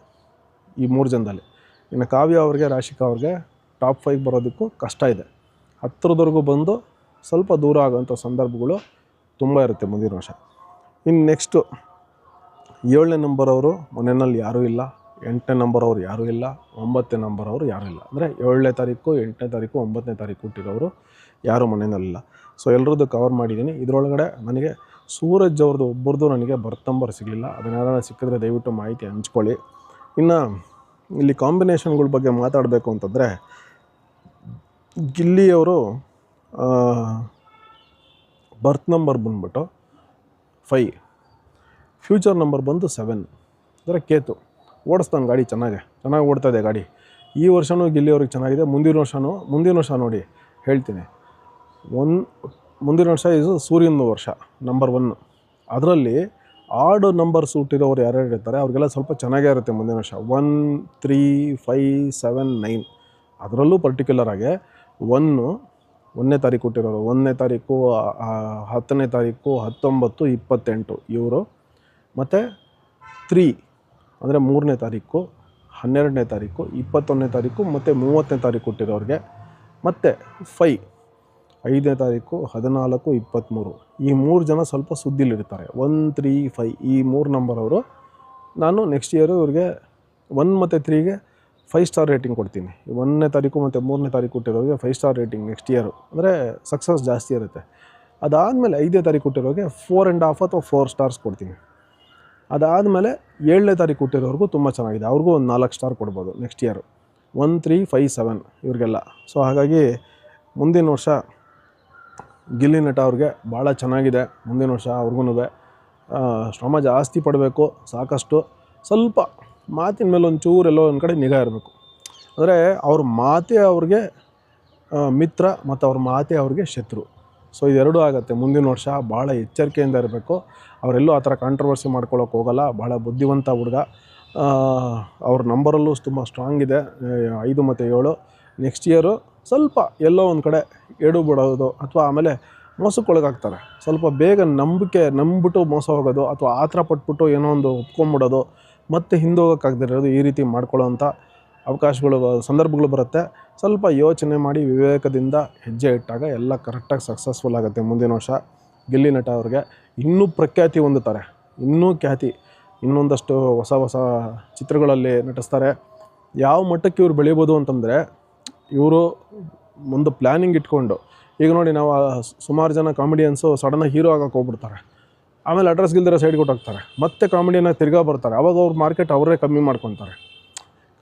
ಈ 3 ಜನದಲ್ಲಿ. ಇನ್ನು ಕಾವ್ಯ ಅವ್ರಿಗೆ, ರಾಶಿಕಾ ಅವ್ರಿಗೆ ಟಾಪ್ 5 ಬರೋದಕ್ಕೂ ಕಷ್ಟ ಇದೆ. ಹತ್ತಿರದವರೆಗೂ ಬಂದು ಸ್ವಲ್ಪ ದೂರ ಆಗೋಂಥ ಸಂದರ್ಭಗಳು ತುಂಬ ಇರುತ್ತೆ ಮುಂದಿನ ವರ್ಷ. ಇನ್ನು ನೆಕ್ಸ್ಟು 7ನೇ ನಂಬರ್ ಅವರು ಮನೆಯಲ್ಲಿ ಯಾರೂ ಇಲ್ಲ, 8ನೇ ನಂಬರ್ ಅವರು ಯಾರೂ ಇಲ್ಲ, 9ನೇ ನಂಬರ್ ಅವರು ಯಾರೂ ಇಲ್ಲ. ಅಂದರೆ 7ನೇ ತಾರೀಕು, 8ನೇ ತಾರೀಕು, 9ನೇ ತಾರೀಕು ಹುಟ್ಟಿರೋರು ಯಾರೂ ಮನೆಯಲ್ಲಿಲ್ಲ. ಸೊ ಎಲ್ಲರದ್ದು ಕವರ್ ಮಾಡಿದ್ದೀನಿ. ಇದರೊಳಗಡೆ ನನಗೆ ಸೂರಜ್ ಅವ್ರದ್ದು ಒಬ್ಬರದ್ದು ನನಗೆ ಬರ್ತ್ ನಂಬರ್ ಸಿಗಲಿಲ್ಲ. ಅದನ್ನೆಲ್ಲ ಸಿಕ್ಕಿದ್ರೆ ದಯವಿಟ್ಟು ಮಾಹಿತಿ ಹಂಚ್ಕೊಳ್ಳಿ. ಇನ್ನು ಇಲ್ಲಿ ಕಾಂಬಿನೇಷನ್ಗಳ ಬಗ್ಗೆ ಮಾತಾಡಬೇಕು ಅಂತಂದರೆ ಗಿಲ್ಲಿಯವರು ಬರ್ತ್ ನಂಬರ್ ಬಂದ್ಬಿಟ್ಟು 5, ಫ್ಯೂಚರ್ ನಂಬರ್ ಬಂದು 7. ಅಂದರೆ ಕೇತು ಓಡಿಸ್ತಾನೆ ಗಾಡಿ, ಚೆನ್ನಾಗಿ ಓಡ್ತಾಯಿದೆ ಗಾಡಿ. ಈ ವರ್ಷವೂ ಗಿಲ್ಲಿಯವ್ರಿಗೆ ಚೆನ್ನಾಗಿದೆ. ಮುಂದಿನ ವರ್ಷ ನೋಡಿ ಹೇಳ್ತೀನಿ. ಮುಂದಿನ ವರ್ಷ ಇದು ಸೂರ್ಯನ ವರ್ಷ, ನಂಬರ್ 1. ಅದರಲ್ಲಿ ಆಡ್ ನಂಬರ್ ಹುಟ್ಟಿರೋರು ಯಾರ್ಯಾರು ಇರ್ತಾರೆ ಅವ್ರಿಗೆಲ್ಲ ಸ್ವಲ್ಪ ಚೆನ್ನಾಗೇ ಇರುತ್ತೆ ಮುಂದಿನ ವರ್ಷ. 1, 3, 5, 7, 9. ಅದರಲ್ಲೂ ಪರ್ಟಿಕ್ಯುಲರ್ ಆಗಿ 1ನೇ ತಾರೀಕು ಹುಟ್ಟಿರೋರು, 1ನೇ ತಾರೀಕು, 10ನೇ ತಾರೀಕು, 19, 28 ಇವರು. ಮತ್ತು 3 ಅಂದರೆ 3ನೇ ತಾರೀಕು, 12ನೇ ತಾರೀಕು, 21ನೇ ತಾರೀಕು ಮತ್ತು 30ನೇ ತಾರೀಕು ಹುಟ್ಟಿರೋರಿಗೆ. ಮತ್ತು 5ನೇ ತಾರೀಕು, 14, 23 ಈ 3 ಜನ ಸ್ವಲ್ಪ ಸುದ್ದಿಲಿರ್ತಾರೆ. 1, 3, 5 ಈ 3 ನಂಬರ್ ಅವರು ನಾನು ನೆಕ್ಸ್ಟ್ ಇಯರು ಇವ್ರಿಗೆ 1 ಮತ್ತು 3ಗೆ 5 ಸ್ಟಾರ್ ರೇಟಿಂಗ್ ಕೊಡ್ತೀನಿ. 1ನೇ ತಾರೀಕು ಮತ್ತು 3ನೇ ತಾರೀಕು ಹುಟ್ಟಿರೋರಿಗೆ 5 ಸ್ಟಾರ್ ರೇಟಿಂಗ್ ನೆಕ್ಸ್ಟ್ ಇಯರು, ಅಂದರೆ ಸಕ್ಸಸ್ ಜಾಸ್ತಿ ಇರುತ್ತೆ. ಅದಾದಮೇಲೆ 5ನೇ ತಾರೀಕು ಹುಟ್ಟಿರೋರಿಗೆ 4.5 ಅಥವಾ 4 ಸ್ಟಾರ್ಸ್ ಕೊಡ್ತೀನಿ. ಅದಾದಮೇಲೆ 7ನೇ ತಾರೀಕು ಹುಟ್ಟಿರೋರ್ಗೂ ತುಂಬ ಚೆನ್ನಾಗಿದೆ, ಅವ್ರಿಗೂ ಒಂದು 4 ಸ್ಟಾರ್ ಕೊಡ್ಬೋದು ನೆಕ್ಸ್ಟ್ ಇಯರು. 1, 3, 5, 7 ಇವ್ರಿಗೆಲ್ಲ. ಸೊ ಹಾಗಾಗಿ ಮುಂದಿನ ವರ್ಷ ಗಿಲ್ಲಿ ನಟ ಅವ್ರಿಗೆ ಭಾಳ ಚೆನ್ನಾಗಿದೆ. ಮುಂದಿನ ವರ್ಷ ಅವ್ರಿಗೂ ಶ್ರಮ ಜಾಸ್ತಿ ಪಡಬೇಕು ಸಾಕಷ್ಟು. ಸ್ವಲ್ಪ ಮಾತಿನ ಮೇಲೆ ಒಂಚೂರು ಎಲ್ಲೋ ಒಂದು ಕಡೆ ನಿಗಾ ಇರಬೇಕು. ಅಂದರೆ ಅವ್ರ ಮಾತೇ ಅವ್ರಿಗೆ ಮಿತ್ರ ಮತ್ತು ಅವ್ರ ಮಾತೇ ಅವ್ರಿಗೆ ಶತ್ರು. ಸೊ ಇದೆರಡೂ ಆಗುತ್ತೆ ಮುಂದಿನ ವರ್ಷ. ಭಾಳ ಎಚ್ಚರಿಕೆಯಿಂದ ಇರಬೇಕು. ಅವರೆಲ್ಲೂ ಆ ಥರ ಕಾಂಟ್ರವರ್ಸಿ ಮಾಡ್ಕೊಳ್ಳೋಕೆ ಹೋಗಲ್ಲ. ಭಾಳ ಬುದ್ಧಿವಂತ ಹುಡುಗ. ಅವ್ರ ನಂಬರಲ್ಲೂ ತುಂಬ ಸ್ಟ್ರಾಂಗ್ ಇದೆ, 5 ಮತ್ತು 7. ನೆಕ್ಸ್ಟ್ ಇಯರು ಸ್ವಲ್ಪ ಎಲ್ಲೋ ಒಂದು ಕಡೆ ಎಡು ಬಿಡೋದು ಅಥವಾ ಆಮೇಲೆ ಮೋಸಕ್ಕೊಳಗಾಗ್ತಾರೆ. ಸ್ವಲ್ಪ ಬೇಗ ನಂಬಿಬಿಟ್ಟು ಮೋಸ ಹೋಗೋದು ಅಥವಾ ಆತರ ಪಟ್ಬಿಟ್ಟು ಏನೋ ಒಂದು ಒಪ್ಕೊಂಬಿಡೋದು, ಮತ್ತು ಹಿಂದೋಗೋಕ್ಕಾಗದಿರೋದು, ಈ ರೀತಿ ಮಾಡ್ಕೊಳ್ಳೋವಂಥ ಸಂದರ್ಭಗಳು ಬರುತ್ತೆ. ಸ್ವಲ್ಪ ಯೋಚನೆ ಮಾಡಿ ವಿವೇಕದಿಂದ ಹೆಜ್ಜೆ ಇಟ್ಟಾಗ ಎಲ್ಲ ಕರೆಕ್ಟಾಗಿ ಸಕ್ಸಸ್ಫುಲ್ ಆಗುತ್ತೆ ಮುಂದಿನ ವರ್ಷ. ಗಿಲ್ಲಿ ನಟ ಅವ್ರಿಗೆ ಇನ್ನೂ ಪ್ರಖ್ಯಾತಿ ಹೊಂದುತ್ತಾರೆ, ಇನ್ನೂ ಖ್ಯಾತಿ, ಇನ್ನೊಂದಷ್ಟು ಹೊಸ ಚಿತ್ರಗಳಲ್ಲಿ ನಟಿಸ್ತಾರೆ. ಯಾವ ಮಟ್ಟಕ್ಕೆ ಇವ್ರು ಬೆಳಿಬೋದು ಅಂತಂದರೆ, ಇವರು ಒಂದು ಪ್ಲ್ಯಾನಿಂಗ್ ಇಟ್ಕೊಂಡು, ಈಗ ನೋಡಿ ನಾವು ಸುಮಾರು ಜನ ಕಾಮಿಡಿಯನ್ಸು ಸಡನ್ನಾಗಿ ಹೀರೋ ಆಗೋಕ್ಕೆ ಹೋಗ್ಬಿಡ್ತಾರೆ, ಆಮೇಲೆ ಅಡ್ರೆಸ್ ಗಿಲ್ದಿರೋ ಸೈಡ್ಗೆ ಕೊಟ್ಟೋಗ್ತಾರೆ, ಮತ್ತೆ ಕಾಮಿಡಿಯನ್ನಾಗಿ ತಿರ್ಗಾ ಬರ್ತಾರೆ. ಅವಾಗ ಅವ್ರ ಮಾರ್ಕೆಟ್ ಅವರೇ ಕಮ್ಮಿ ಮಾಡ್ಕೊತಾರೆ.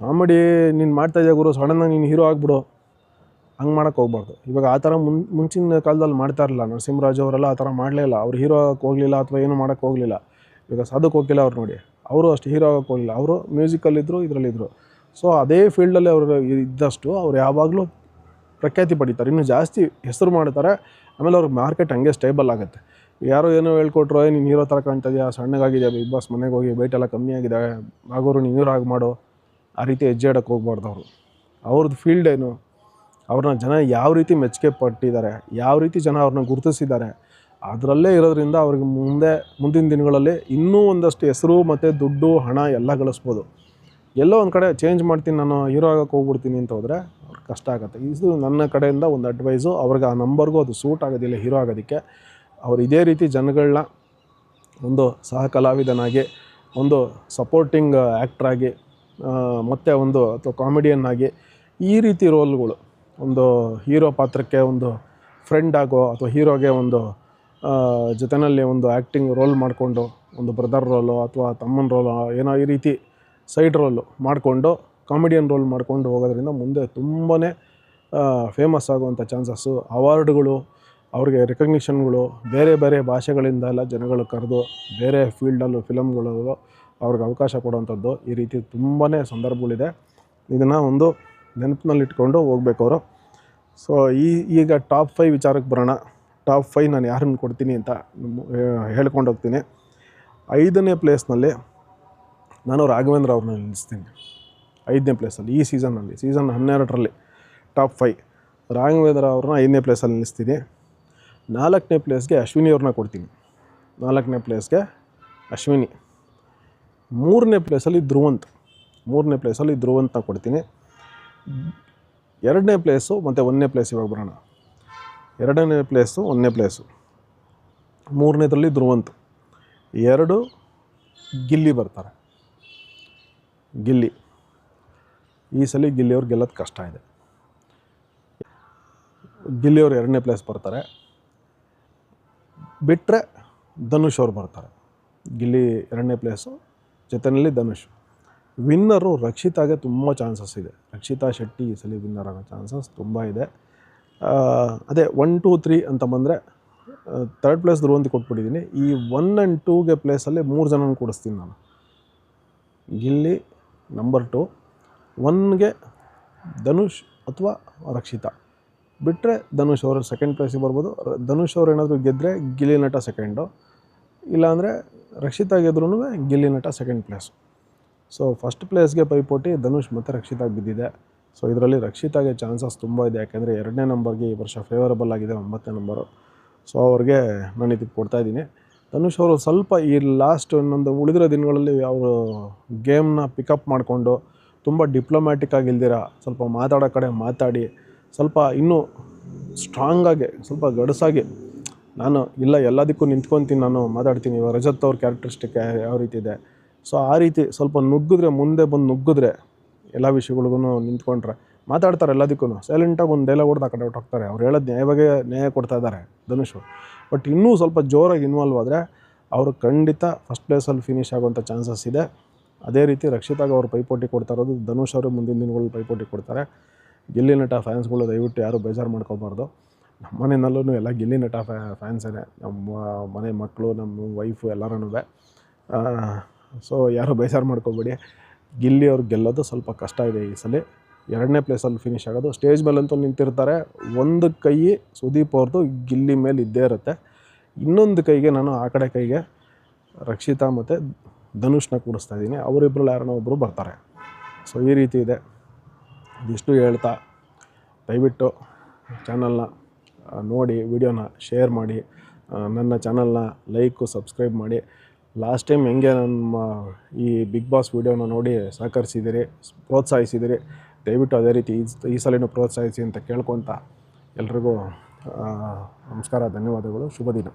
ಕಾಮಿಡಿ ನೀನು ಮಾಡ್ತಾಯಿದ್ದೆ ಗುರು, ಸಡನ್ನಾಗಿ ನೀನು ಹೀರೋ ಆಗಿಬಿಡು, ಹಂಗೆ ಮಾಡೋಕ್ಕೆ ಹೋಗ್ಬಾರ್ದು. ಇವಾಗ ಆ ಥರ ಮುಂಚಿನ ಕಾಲದಲ್ಲಿ ಮಾಡ್ತಾ ಇರಲಿಲ್ಲ. ನರಸಿಂಹರಾಜು ಅವರೆಲ್ಲ ಆ ಥರ ಮಾಡಲೇ ಇಲ್ಲ. ಅವ್ರು ಹೀರೋ ಆಗಕ್ಕೆ ಹೋಗಲಿಲ್ಲ ಅಥವಾ ಏನೂ ಮಾಡೋಕ್ಕೆ ಹೋಗಲಿಲ್ಲ. ಇವಾಗ ಸಾಧಕ್ ಕೋಕಿಲ ಅವ್ರು ನೋಡಿ, ಅವರು ಅಷ್ಟು ಹೀರೋ ಆಗಕ್ಕೆ ಹೋಗಲಿಲ್ಲ. ಅವರು ಮ್ಯೂಸಿಕಲ್ಲಿದ್ದರು, ಇದರಲ್ಲಿದ್ದರು. ಸೊ ಅದೇ ಫೀಲ್ಡಲ್ಲಿ ಅವರು ಇದ್ದಷ್ಟು ಅವ್ರು ಯಾವಾಗಲೂ ಪ್ರಖ್ಯಾತಿ ಪಡೀತಾರೆ, ಇನ್ನೂ ಜಾಸ್ತಿ ಹೆಸರು ಮಾಡ್ತಾರೆ. ಆಮೇಲೆ ಅವ್ರಿಗೆ ಮಾರ್ಕೆಟ್ ಹಂಗೆ ಸ್ಟೇಬಲ್ ಆಗುತ್ತೆ. ಯಾರೋ ಏನೋ ಹೇಳ್ಕೊಟ್ರು, ನೀನು ಹೀರೋ ಥರ ಕಾಣ್ತಿದ್ಯಾ, ಸಣ್ಣಗಾಗಿದೆಯಾ, ಬಿಗ್ ಬಾಸ್ ಮನೆಗೆ ಹೋಗಿ ವೆಯ್ಟ್ ಎಲ್ಲ ಕಮ್ಮಿ ಆಗಿದೆ, ಆಗೋರು ನೀನು ಹೀರೋ ಆಗಿ ಮಾಡು, ಆ ರೀತಿ ಹೆಜ್ಜೆ ಇಡಕ್ಕೆ ಹೋಗ್ಬಾರ್ದು. ಅವ್ರದ್ದು ಫೀಲ್ಡ್ ಏನು, ಅವ್ರನ್ನ ಜನ ಯಾವ ರೀತಿ ಮೆಚ್ಚುಗೆ ಪಟ್ಟಿದ್ದಾರೆ, ಯಾವ ರೀತಿ ಜನ ಅವ್ರನ್ನ ಗುರುತಿಸಿದ್ದಾರೆ, ಅದರಲ್ಲೇ ಇರೋದ್ರಿಂದ ಅವ್ರಿಗೆ ಮುಂದಿನ ದಿನಗಳಲ್ಲಿ ಇನ್ನೂ ಒಂದಷ್ಟು ಹೆಸರು ಮತ್ತು ದುಡ್ಡು, ಹಣ ಎಲ್ಲ ಗಳಿಸ್ಬೋದು. ಎಲ್ಲೋ ಒಂದು ಕಡೆ ಚೇಂಜ್ ಮಾಡ್ತೀನಿ, ನಾನು ಹೀರೋ ಆಗೋಕ್ಕೆ ಹೋಗ್ಬಿಡ್ತೀನಿ ಅಂತ ಹೋದರೆ ಅವ್ರಿಗೆ ಕಷ್ಟ ಆಗುತ್ತೆ. ಇದು ನನ್ನ ಕಡೆಯಿಂದ ಒಂದು ಅಡ್ವೈಸು. ಅವ್ರಿಗೆ ಆ ನಂಬರ್ಗೂ ಅದು ಸೂಟ್ ಆಗೋದಿಲ್ಲ ಹೀರೋ ಆಗೋದಕ್ಕೆ. ಅವ್ರು ಇದೇ ರೀತಿ ಜನಗಳನ್ನ ಒಂದು ಸಹ ಕಲಾವಿದನಾಗಿ, ಒಂದು ಸಪೋರ್ಟಿಂಗ್ ಆ್ಯಕ್ಟ್ರಾಗಿ, ಮತ್ತು ಒಂದು ಅಥವಾ ಕಾಮಿಡಿಯನ್ ಆಗಿ, ಈ ರೀತಿ ರೋಲ್ಗಳು, ಒಂದು ಹೀರೋ ಪಾತ್ರಕ್ಕೆ ಒಂದು ಫ್ರೆಂಡ್ ಆಗೋ ಅಥವಾ ಹೀರೋಗೆ ಒಂದು ಜೊತೆಯಲ್ಲಿ ಒಂದು ಆ್ಯಕ್ಟಿಂಗ್ ರೋಲ್ ಮಾಡಿಕೊಂಡು, ಒಂದು ಬ್ರದರ್ ರೋಲು ಅಥವಾ ತಮ್ಮನ ರೋಲು, ಏನೋ ಈ ರೀತಿ ಸೈಡ್ ರೋಲು ಮಾಡಿಕೊಂಡು, ಕಾಮಿಡಿಯನ್ ರೋಲ್ ಮಾಡಿಕೊಂಡು ಹೋಗೋದ್ರಿಂದ ಮುಂದೆ ತುಂಬಾ ಫೇಮಸ್ ಆಗುವಂಥ ಚಾನ್ಸಸ್ಸು, ಅವಾರ್ಡ್ಗಳು, ಅವ್ರಿಗೆ ರೆಕಗ್ನಿಷನ್ಗಳು, ಬೇರೆ ಬೇರೆ ಭಾಷೆಗಳಿಂದ ಜನಗಳು ಕರೆದು ಬೇರೆ ಫೀಲ್ಡಲ್ಲೂ ಫಿಲಮ್ಗಳಲ್ಲೂ ಅವ್ರಿಗೆ ಅವಕಾಶ ಕೊಡುವಂಥದ್ದು, ಈ ರೀತಿ ತುಂಬಾ ಸಂದರ್ಭಗಳಿದೆ. ಇದನ್ನು ಒಂದು ನೆನಪಿನಲ್ಲಿಟ್ಕೊಂಡು ಹೋಗ್ಬೇಕು ಅವರು. ಸೊ ಈಗ ಟಾಪ್ 5 ವಿಚಾರಕ್ಕೆ ಬರೋಣ. ಟಾಪ್ 5 ನಾನು ಯಾರನ್ನು ಕೊಡ್ತೀನಿ ಅಂತ ಹೇಳ್ಕೊಂಡು ಹೋಗ್ತೀನಿ. 5ನೇ ಪ್ಲೇಸ್ನಲ್ಲಿ ನಾನು ರಾಘವೇಂದ್ರ ಅವ್ರನ್ನ ನಿಲ್ಲಿಸ್ತೀನಿ. 5ನೇ ಪ್ಲೇಸಲ್ಲಿ ಈ ಸೀಸನ್ನಲ್ಲಿ, ಸೀಸನ್ 12ರಲ್ಲಿ ಟಾಪ್ 5 ರಾಘವೇಂದ್ರ ಅವ್ರನ್ನ 5ನೇ ಪ್ಲೇಸಲ್ಲಿ ನಿಲ್ಲಿಸ್ತೀನಿ. 4ನೇ ಪ್ಲೇಸ್ಗೆ ಅಶ್ವಿನಿ ಅವ್ರನ್ನ ಕೊಡ್ತೀನಿ. 4ನೇ ಪ್ಲೇಸ್ಗೆ ಅಶ್ವಿನಿ. 3ನೇ ಪ್ಲೇಸಲ್ಲಿ ಧ್ರುವಂತನ ಕೊಡ್ತೀನಿ. 2ನೇ ಪ್ಲೇಸು ಮತ್ತು 1ನೇ ಪ್ಲೇಸ್ ಇವಾಗ ಬರೋಣ. 2ನೇ ಪ್ಲೇಸು 1ನೇ ಪ್ಲೇಸು. 3ನೇದ್ರಲ್ಲಿ ಧ್ರುವಂತ್. 2 ಗಿಲ್ಲಿ ಬರ್ತಾರೆ. ಗಿಲ್ಲಿ ಈ ಸಲ ಗಿಲ್ಲಿಯವ್ರು ಗೆಲ್ಲೋದು ಕಷ್ಟ ಇದೆ. ಗಿಲ್ಲಿಯವ್ರು 2ನೇ ಪ್ಲೇಸ್ ಬರ್ತಾರೆ. ಬಿಟ್ಟರೆ ಧನುಷ್ ಅವ್ರು ಬರ್ತಾರೆ. ಗಿಲ್ಲಿ 2ನೇ ಪ್ಲೇಸು, ಜೊತೆಯಲ್ಲಿ ಧನುಷ್. ವಿನ್ನರು ರಕ್ಷಿತಾಗೆ ತುಂಬ ಚಾನ್ಸಸ್ ಇದೆ. ರಕ್ಷಿತಾ ಶೆಟ್ಟಿ ಈ ಸಲ ವಿನ್ನರ್ ಆಗೋ ಚಾನ್ಸಸ್ ತುಂಬ ಇದೆ. ಅದೇ 1, 2, 3 ಅಂತ ಬಂದರೆ 3rd ಪ್ಲೇಸ್ ಧ್ರುವಂತ್ ಕೊಟ್ಬಿಟ್ಟಿದ್ದೀನಿ. ಈ 1 and 2ಗೆ ಪ್ಲೇಸಲ್ಲಿ 3 ಜನನ ಕೂಡಿಸ್ತೀನಿ ನಾನು. ಗಿಲ್ಲಿ ನಂಬರ್ 2, 1ಗೆ ಧನುಷ್ ಅಥವಾ ರಕ್ಷಿತಾ. ಬಿಟ್ಟರೆ ಧನುಷ್ ಅವರು 2nd ಪ್ಲೇಸಿಗೆ ಬರ್ಬೋದು. ಧನುಷ್ ಅವ್ರು ಏನಾದರೂ ಗೆದ್ದರೆ ಗಿಲ್ಲಿ ನಟ 2nd, ಇಲ್ಲಾಂದರೆ ರಕ್ಷಿತಾ ಗೆದ್ರೂ ಗಿಲ್ಲಿ ನಟ 2nd ಪ್ಲೇಸು. ಸೊ ಫಸ್ಟ್ ಪ್ಲೇಸ್ಗೆ ಪೈಪೋಟಿ ಧನುಷ್ ಮತ್ತು ರಕ್ಷಿತಾಗೆ ಬಿದ್ದಿದೆ. ಸೊ ಇದರಲ್ಲಿ ರಕ್ಷಿತಾಗೆ ಚಾನ್ಸಸ್ ತುಂಬ ಇದೆ. ಯಾಕೆಂದರೆ 2ನೇ ನಂಬರ್ಗೆ ಈ ವರ್ಷ ಫೇವರಬಲ್ ಆಗಿದೆ, 9ನೇ ನಂಬರು. ಸೊ ಅವ್ರಿಗೆ ನಾನು ಇದಕ್ಕೆ ಕೊಡ್ತಾಯಿದ್ದೀನಿ. ಧನುಷ್ ಅವರು ಸ್ವಲ್ಪ ಈ ಲಾಸ್ಟ್ ಇನ್ನೊಂದು ಉಳಿದಿರೋ ದಿನಗಳಲ್ಲಿ ಅವರು ಗೇಮ್ನ ಪಿಕಪ್ ಮಾಡಿಕೊಂಡು ತುಂಬ ಡಿಪ್ಲೊಮ್ಯಾಟಿಕ್ ಆಗಿಲ್ದಿರ ಸ್ವಲ್ಪ ಮಾತಾಡೋ ಕಡೆ ಮಾತಾಡಿ, ಸ್ವಲ್ಪ ಇನ್ನೂ ಸ್ಟ್ರಾಂಗಾಗಿ, ಸ್ವಲ್ಪ ಗಡಸಾಗಿ, ನಾನು ಇಲ್ಲ ಎಲ್ಲದಕ್ಕೂ ನಿಂತ್ಕೊತೀನಿ, ನಾನು ಮಾತಾಡ್ತೀನಿ. ಇವಾಗ ರಜತ್ ಅವ್ರ ಕ್ಯಾರೆಕ್ಟರಿಸ್ಟಿಕ್ ಯಾವ ರೀತಿ ಇದೆ, ಸೊ ಆ ರೀತಿ ಸ್ವಲ್ಪ ಮುಂದೆ ಬಂದು ನುಗ್ಗಿದ್ರೆ ಎಲ್ಲ ವಿಷಯಗಳಿಗೂ ನಿಂತ್ಕೊಂಡ್ರೆ ಮಾತಾಡ್ತಾರೆ. ಎಲ್ಲದಕ್ಕೂ ಸೈಲೆಂಟಾಗಿ ಒಂದು ಡೈಲಾಗ್ ಹೊಡೆದು ಆ ಕಡೆ ಹೋಗ್ತಾರೆ. ಅವ್ರು ಹೇಳೋದು ನ್ಯಾಯ ಕೊಡ್ತಾ ಇದ್ದಾರೆ ಧನುಷ್. ಬಟ್ ಇನ್ನೂ ಸ್ವಲ್ಪ ಜೋರಾಗಿ ಇನ್ವಾಲ್ವ್ ಆದರೆ ಅವರು ಖಂಡಿತ ಫಸ್ಟ್ ಪ್ಲೇಸಲ್ಲಿ ಫಿನಿಷ್ ಆಗುವಂಥ ಚಾನ್ಸಸ್ ಇದೆ. ಅದೇ ರೀತಿ ರಕ್ಷಿತಾಗ ಅವರು ಪೈಪೋಟಿ ಕೊಡ್ತಾ ಇರೋದು, ಧನುಷ್ ಅವರು ಮುಂದಿನ ದಿನಗಳಲ್ಲಿ ಪೈಪೋಟಿ ಕೊಡ್ತಾರೆ. ಗಿಲ್ಲಿ ನಟ ಫ್ಯಾನ್ಸ್ಗಳು ದಯವಿಟ್ಟು ಯಾರೂ ಬೇಜಾರು ಮಾಡ್ಕೋಬಾರ್ದು. ನಮ್ಮ ಮನೆಯಲ್ಲೂ ಎಲ್ಲ ಗಿಲ್ಲಿ ನಟ ಫ್ಯಾನ್ಸೇ, ನಮ್ಮ ಮನೆ ಮಕ್ಕಳು, ನಮ್ಮ ವೈಫು ಎಲ್ಲರೂ. ಸೊ ಯಾರೂ ಬೇಜಾರು ಮಾಡ್ಕೋಬೇಡಿ. ಗಿಲ್ಲಿ ಅವ್ರು ಗೆಲ್ಲೋದು ಸ್ವಲ್ಪ ಕಷ್ಟ ಇದೆ ಈ ಸಲ. 2ನೇ ಪ್ಲೇಸಲ್ಲಿ ಫಿನಿಷ್ ಆಗೋದು. ಸ್ಟೇಜ್ ಮೇಲಂತೂ ನಿಂತಿರ್ತಾರೆ. ಒಂದು ಕೈ ಸುದೀಪ್ ಅವ್ರದ್ದು ಗಿಲ್ಲಿ ಮೇಲೆ ಇದ್ದೇ ಇರುತ್ತೆ. ಇನ್ನೊಂದು ಕೈಗೆ ನಾನು ಆ ಕಡೆ ಕೈಗೆ ರಕ್ಷಿತಾ ಮತ್ತು ಧನುಷ್ನ ಕೂಡಿಸ್ತಾ ಇದ್ದೀನಿ. ಅವರಿಬ್ಬರಲ್ಲಿ ಯಾರನ್ನ ಒಬ್ಬರು ಬರ್ತಾರೆ. ಸೊ ಈ ರೀತಿ ಇದೆ. ಇದಿಷ್ಟು ಹೇಳ್ತಾ ದಯವಿಟ್ಟು ಚಾನಲ್ನ ನೋಡಿ, ವಿಡಿಯೋನ ಶೇರ್ ಮಾಡಿ, ನನ್ನ ಚಾನಲ್ನ ಲೈಕು ಸಬ್ಸ್ಕ್ರೈಬ್ ಮಾಡಿ. ಲಾಸ್ಟ್ ಟೈಮ್ ಹೆಂಗೆ ನಮ್ಮ ಈ ಬಿಗ್ ಬಾಸ್ ವಿಡಿಯೋನ ನೋಡಿ ಸಹಕರಿಸಿದ್ದೀರಿ, ಪ್ರೋತ್ಸಾಹಿಸಿದ್ದೀರಿ, ದಯವಿಟ್ಟು ಅದೇ ರೀತಿ ಈ ಸಲನೂ ಪ್ರೋತ್ಸಾಹಿಸಿ ಅಂತ ಕೇಳ್ಕೊತ ಎಲ್ರಿಗೂ ನಮಸ್ಕಾರ, ಧನ್ಯವಾದಗಳು, ಶುಭ ದಿನ.